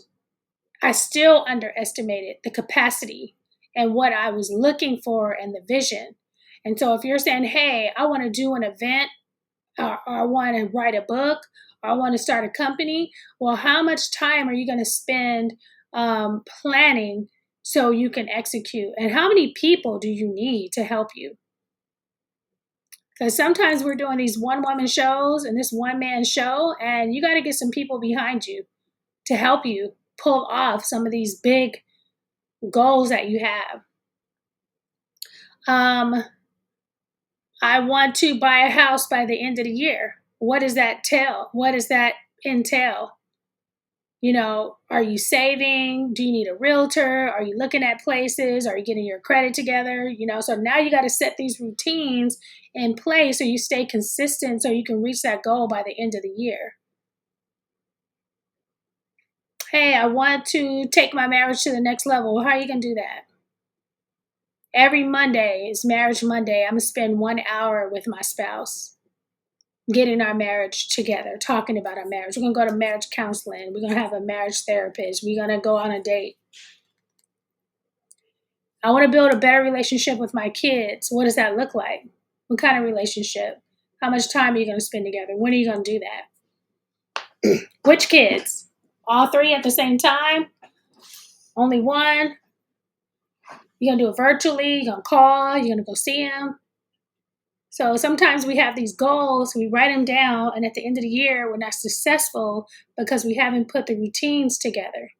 I still underestimated the capacity and what I was looking for and the vision. And so if you're saying, hey, I want to do an event, or I want to write a book, I want to start a company. Well, how much time are you going to spend planning so you can execute? And how many people do you need to help you? Because sometimes we're doing these one woman shows and this one man show, and you got to get some people behind you to help you pull off some of these big goals that you have. Um, I want to buy a house by the end of the year. What does that tell? What does that entail? Are you saving? Do you need a realtor? Are you looking at places? Are you getting your credit together? So now you got to set these routines in place so you stay consistent so you can reach that goal by the end of the year. Hey, I want to take my marriage to the next level. How are you going to do that? Every Monday is Marriage Monday. I'm going to spend 1 hour with my spouse, getting our marriage together, talking about our marriage. We're going to go to marriage counseling. We're going to have a marriage therapist. We're going to go on a date. I want to build a better relationship with my kids. What does that look like? What kind of relationship? How much time are you going to spend together? When are you going to do that? Which kids? All three at the same time? Only one? You're going to do it virtually? You're going to call? You're going to go see them? So sometimes we have these goals, we write them down, and at the end of the year, we're not successful because we haven't put the routines together.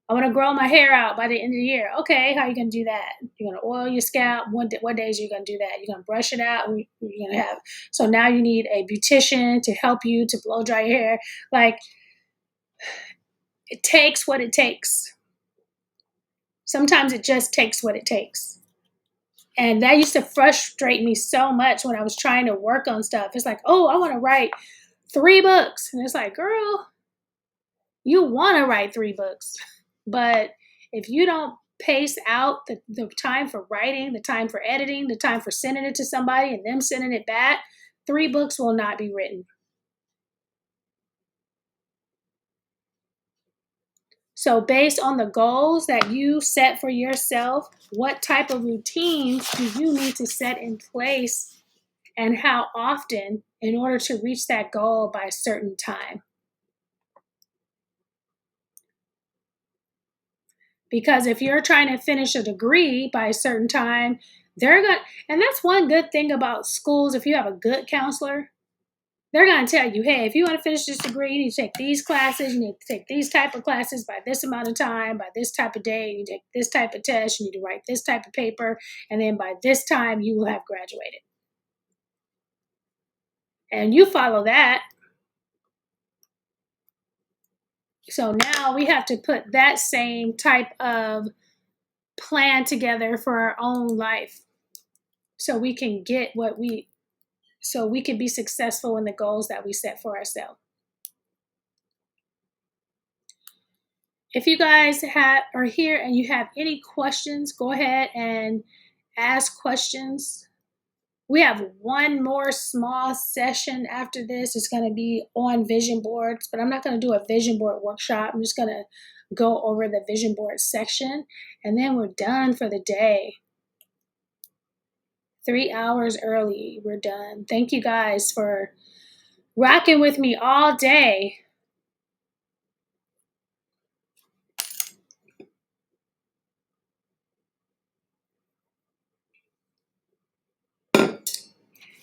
I want to grow my hair out by the end of the year. Okay, how are you going to do that? You're going to oil your scalp. What days are you going to do that? You're going to brush it out. You're going to have. So now you need a beautician to help you to blow dry your hair. Like, it takes what it takes. Sometimes it just takes what it takes. And that used to frustrate me so much when I was trying to work on stuff. It's like, oh, I want to write 3 books. And it's like, girl, you want to write 3 books. But if you don't pace out the time for writing, the time for editing, the time for sending it to somebody and them sending it back, 3 books will not be written. So based on the goals that you set for yourself, what type of routines do you need to set in place and how often in order to reach that goal by a certain time? Because if you're trying to finish a degree by a certain time, and that's one good thing about schools. If you have a good counselor, they're going to tell you, hey, if you want to finish this degree, you need to take these classes, you need to take these type of classes by this amount of time, by this type of day, you take this type of test, you need to write this type of paper, and then by this time you will have graduated. And you follow that. So now we have to put that same type of plan together for our own life so we can get so we can be successful in the goals that we set for ourselves. If you guys are here and you have any questions, go ahead and ask questions. We have one more small session after this. It's going to be on vision boards, but I'm not going to do a vision board workshop. I'm just going to go over the vision board section, and then we're done for the day. 3 hours early, we're done. Thank you guys for rocking with me all day.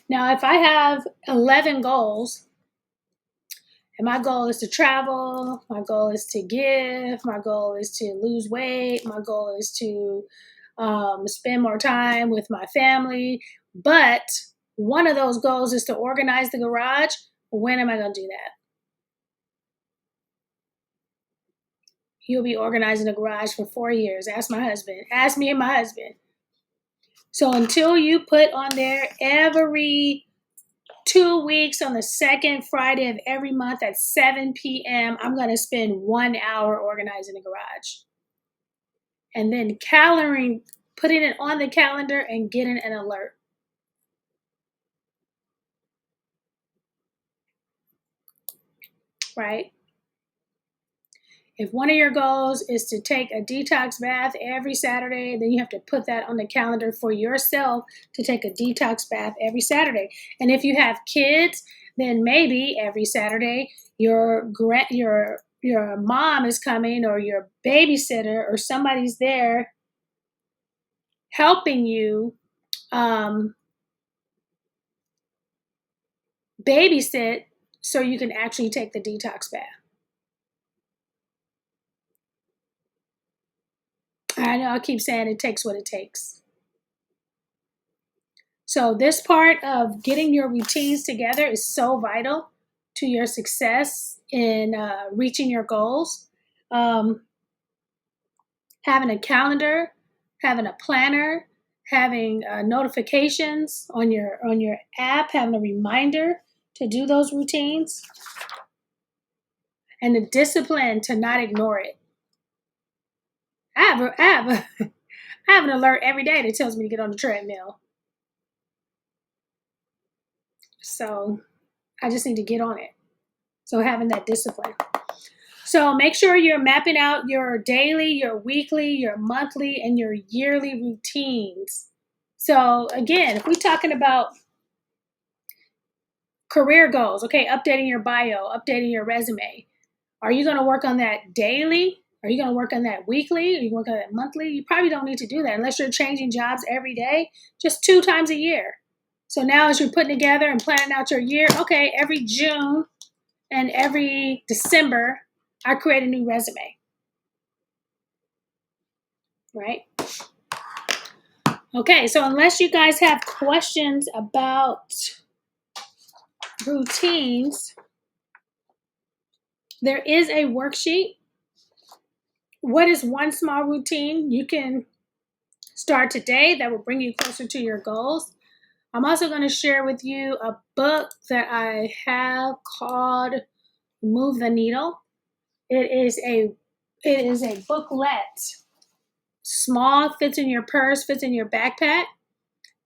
Now, if I have 11 goals, and my goal is to travel, my goal is to give, my goal is to lose weight, my goal is to spend more time with my family, but one of those goals is to organize the garage, when am I going to do that? You'll be organizing the garage for 4 years. Ask my husband. Ask me and my husband. So until you put on there every 2 weeks on the second Friday of every month at 7 p.m., I'm going to spend 1 hour organizing the garage. And then putting it on the calendar and getting an alert. Right? If one of your goals is to take a detox bath every Saturday, then you have to put that on the calendar for yourself to take a detox bath every Saturday. And if you have kids, then maybe every Saturday your mom is coming, or your babysitter, or somebody's there helping you babysit so you can actually take the detox bath. I know I keep saying it takes what it takes. So this part of getting your routines together is so vital to your success in reaching your goals. Um, Having a calendar, having a planner, having notifications on your app, having a reminder to do those routines, and the discipline to not ignore it. I have an alert every day that tells me to get on the treadmill. So I just need to get on it. So having that discipline. So make sure you're mapping out your daily, your weekly, your monthly, and your yearly routines. So again, if we're talking about career goals, okay, updating your bio, updating your resume, are you going to work on that daily? Are you going to work on that weekly? Are you going to work on that monthly? You probably don't need to do that unless you're changing jobs every day, just 2 times a year. So now as you're putting together and planning out your year, okay, every June and every December, I create a new resume, right? Okay, so unless you guys have questions about routines, there is a worksheet. What is one small routine you can start today that will bring you closer to your goals? I'm also going to share with you a book that I have called Move the Needle. It is a booklet. Small, fits in your purse, fits in your backpack.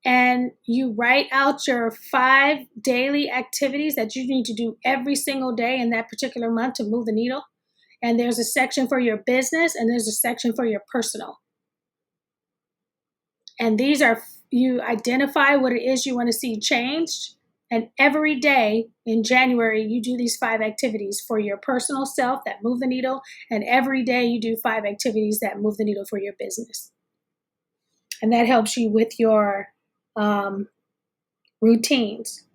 And you write out your 5 daily activities that you need to do every single day in that particular month to move the needle. And there's a section for your business and there's a section for your personal. And these are, you identify what it is you want to see changed. And every day in January, you do these 5 activities for your personal self that move the needle. And every day you do 5 activities that move the needle for your business. And that helps you with your routines.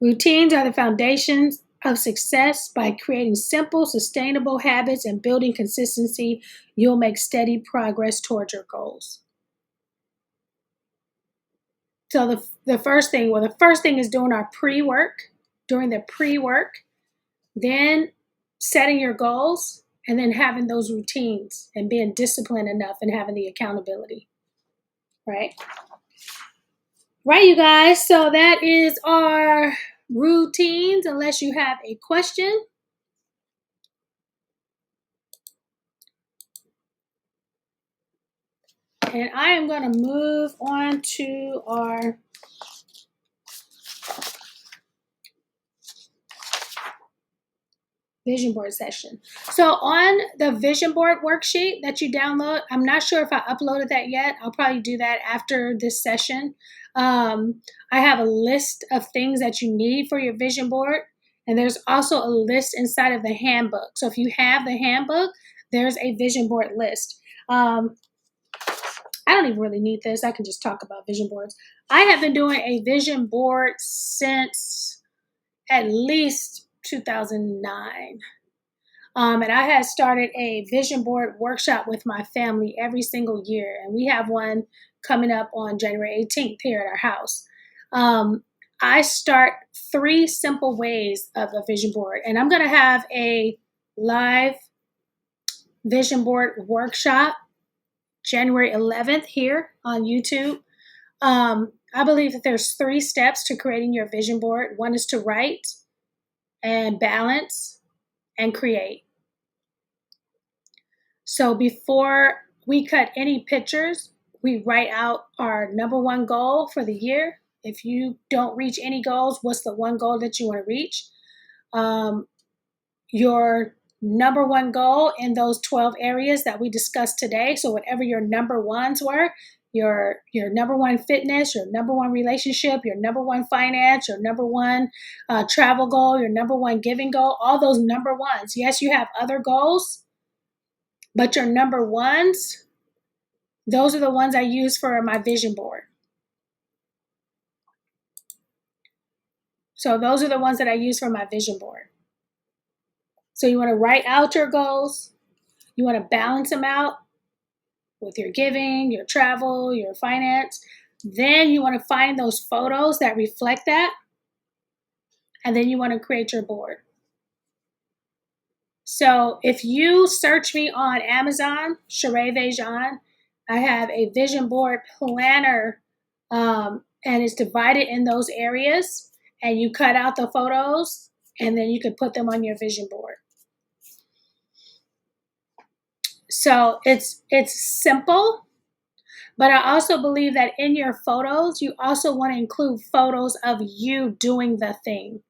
Routines are the foundations of success. By creating simple, sustainable habits and building consistency, you'll make steady progress towards your goals. So the first thing is doing our pre-work, doing the pre-work, then setting your goals, and then having those routines and being disciplined enough and having the accountability, right? Right, you guys. So that is our routines, unless you have a question. And I am going to move on to our vision board session. So on the vision board worksheet that you download, I'm not sure if I uploaded that yet. I'll probably do that after this session. I have a list of things that you need for your vision board. And there's also a list inside of the handbook. So if you have the handbook, there's a vision board list. I don't even really need this. I can just talk about vision boards. I have been doing a vision board since at least 2009. And I had started a vision board workshop with my family every single year. And we have one coming up on January 18th here at our house. I start 3 simple ways of a vision board. And I'm going to have a live vision board workshop January 11th here on YouTube. I believe that there's 3 steps to creating your vision board. One is to write and balance and create. So before we cut any pictures, we write out our number 1 goal for the year. If you don't reach any goals, what's the one goal that you want to reach? Your number one goal in those 12 areas that we discussed today. So whatever your number ones were, your number one fitness, your number one relationship, your number one finance, your number one travel goal, your number one giving goal, all those number ones. Yes, you have other goals, but your number ones, those are the ones I use for my vision board. So those are the ones that I use for my vision board. So you want to write out your goals. You want to balance them out with your giving, your travel, your finance. Then you want to find those photos that reflect that. And then you want to create your board. So if you search me on Amazon, Sheree Vejan, I have a vision board planner, and it's divided in those areas. And you cut out the photos, and then you can put them on your vision board. So it's simple, but I also believe that in your photos, you also want to include photos of you doing the thing.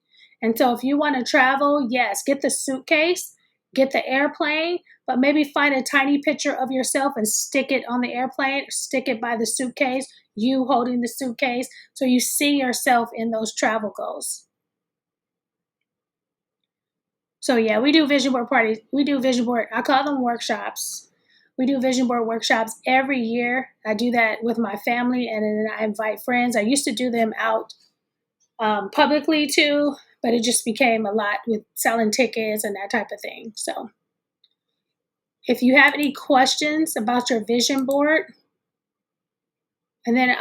And so if you want to travel, yes, get the suitcase, get the airplane, but maybe find a tiny picture of yourself and stick it on the airplane, stick it by the suitcase, you holding the suitcase, so you see yourself in those travel goals. So yeah, we do vision board parties. We do vision board, I call them workshops. We do vision board workshops every year. I do that with my family, and then I invite friends. I used to do them out publicly too, but it just became a lot with selling tickets and that type of thing. So if you have any questions about your vision board, and then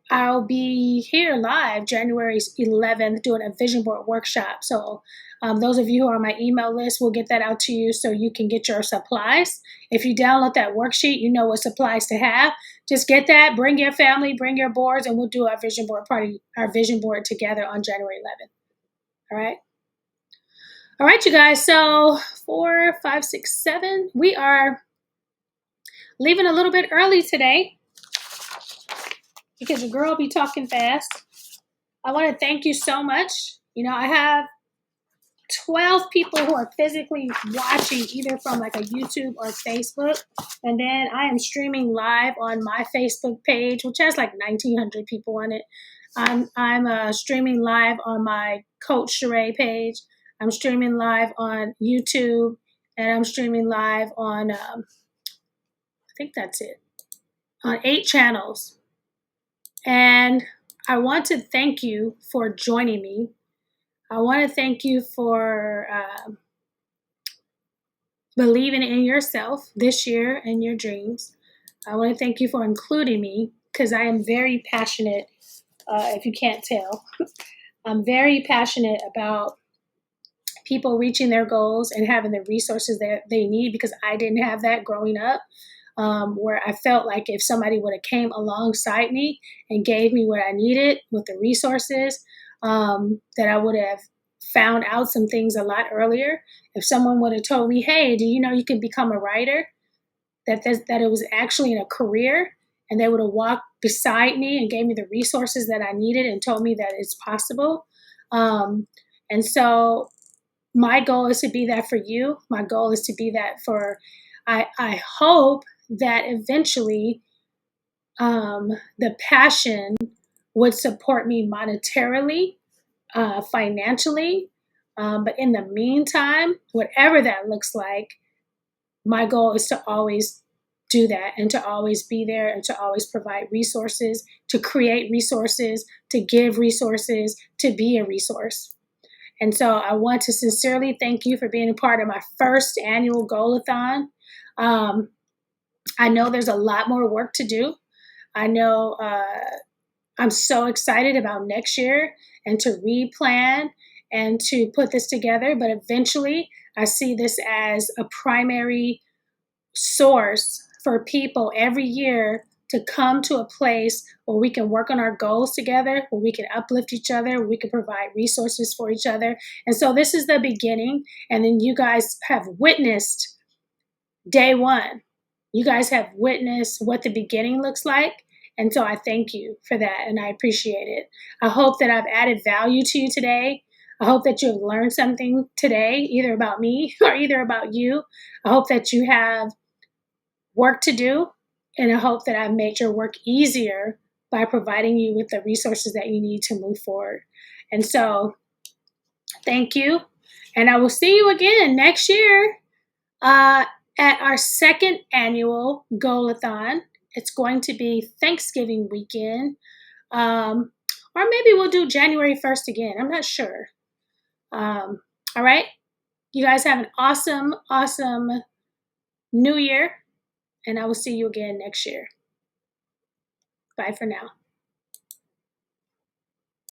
I'll be here live January 11th doing a vision board workshop. So those of you who are on my email list, we'll get that out to you so you can get your supplies. If you download that worksheet, you know what supplies to have. Just get that, bring your family, bring your boards, and we'll do our vision board party, our vision board together on January 11th. All right. All right, you guys. So 4, 5, 6, 7. We are leaving a little bit early today because the girl be talking fast. I want to thank you so much. You know, I have 12 people who are physically watching either from like a YouTube or Facebook. And then I am streaming live on my Facebook page, which has like 1,900 people on it. I'm streaming live on my Coach Sheree page. I'm streaming live on YouTube, and I'm streaming live on, I think that's it, on 8 channels. And I want to thank you for joining me. I want to thank you for believing in yourself this year and your dreams. I want to thank you for including me because I am very passionate, if you can't tell. I'm very passionate about people reaching their goals and having the resources that they need, because I didn't have that growing up, where I felt like if somebody would have came alongside me and gave me what I needed with the resources, that I would have found out some things a lot earlier. If someone would have told me, hey, do you know you can become a writer? That it was actually in a career, and they would have walked beside me and gave me the resources that I needed and told me that it's possible. And so my goal is to be that for you. My goal is to be that for, I hope that eventually the passion would support me monetarily, financially. But in the meantime, whatever that looks like, my goal is to always do that and to always be there and to always provide resources, to create resources, to give resources, to be a resource. And so I want to sincerely thank you for being a part of my first annual Goal-A-Thon. I know there's a lot more work to do. I know I'm so excited about next year and to replan and to put this together. But eventually, I see this as a primary source for people every year to come to a place where we can work on our goals together, where we can uplift each other, where we can provide resources for each other. And so this is the beginning. And then you guys have witnessed day one. You guys have witnessed what the beginning looks like. And so I thank you for that, and I appreciate it. I hope that I've added value to you today. I hope that you've learned something today, either about me or either about you. I hope that you have work to do, and I hope that I've made your work easier by providing you with the resources that you need to move forward. And so, thank you. And I will see you again next year uh, at our second annual Goal-A-Thon. It's going to be Thanksgiving weekend. Or maybe we'll do January 1st again. I'm not sure. All right. You guys have an awesome, awesome new year. And I will see you again next year. Bye for now.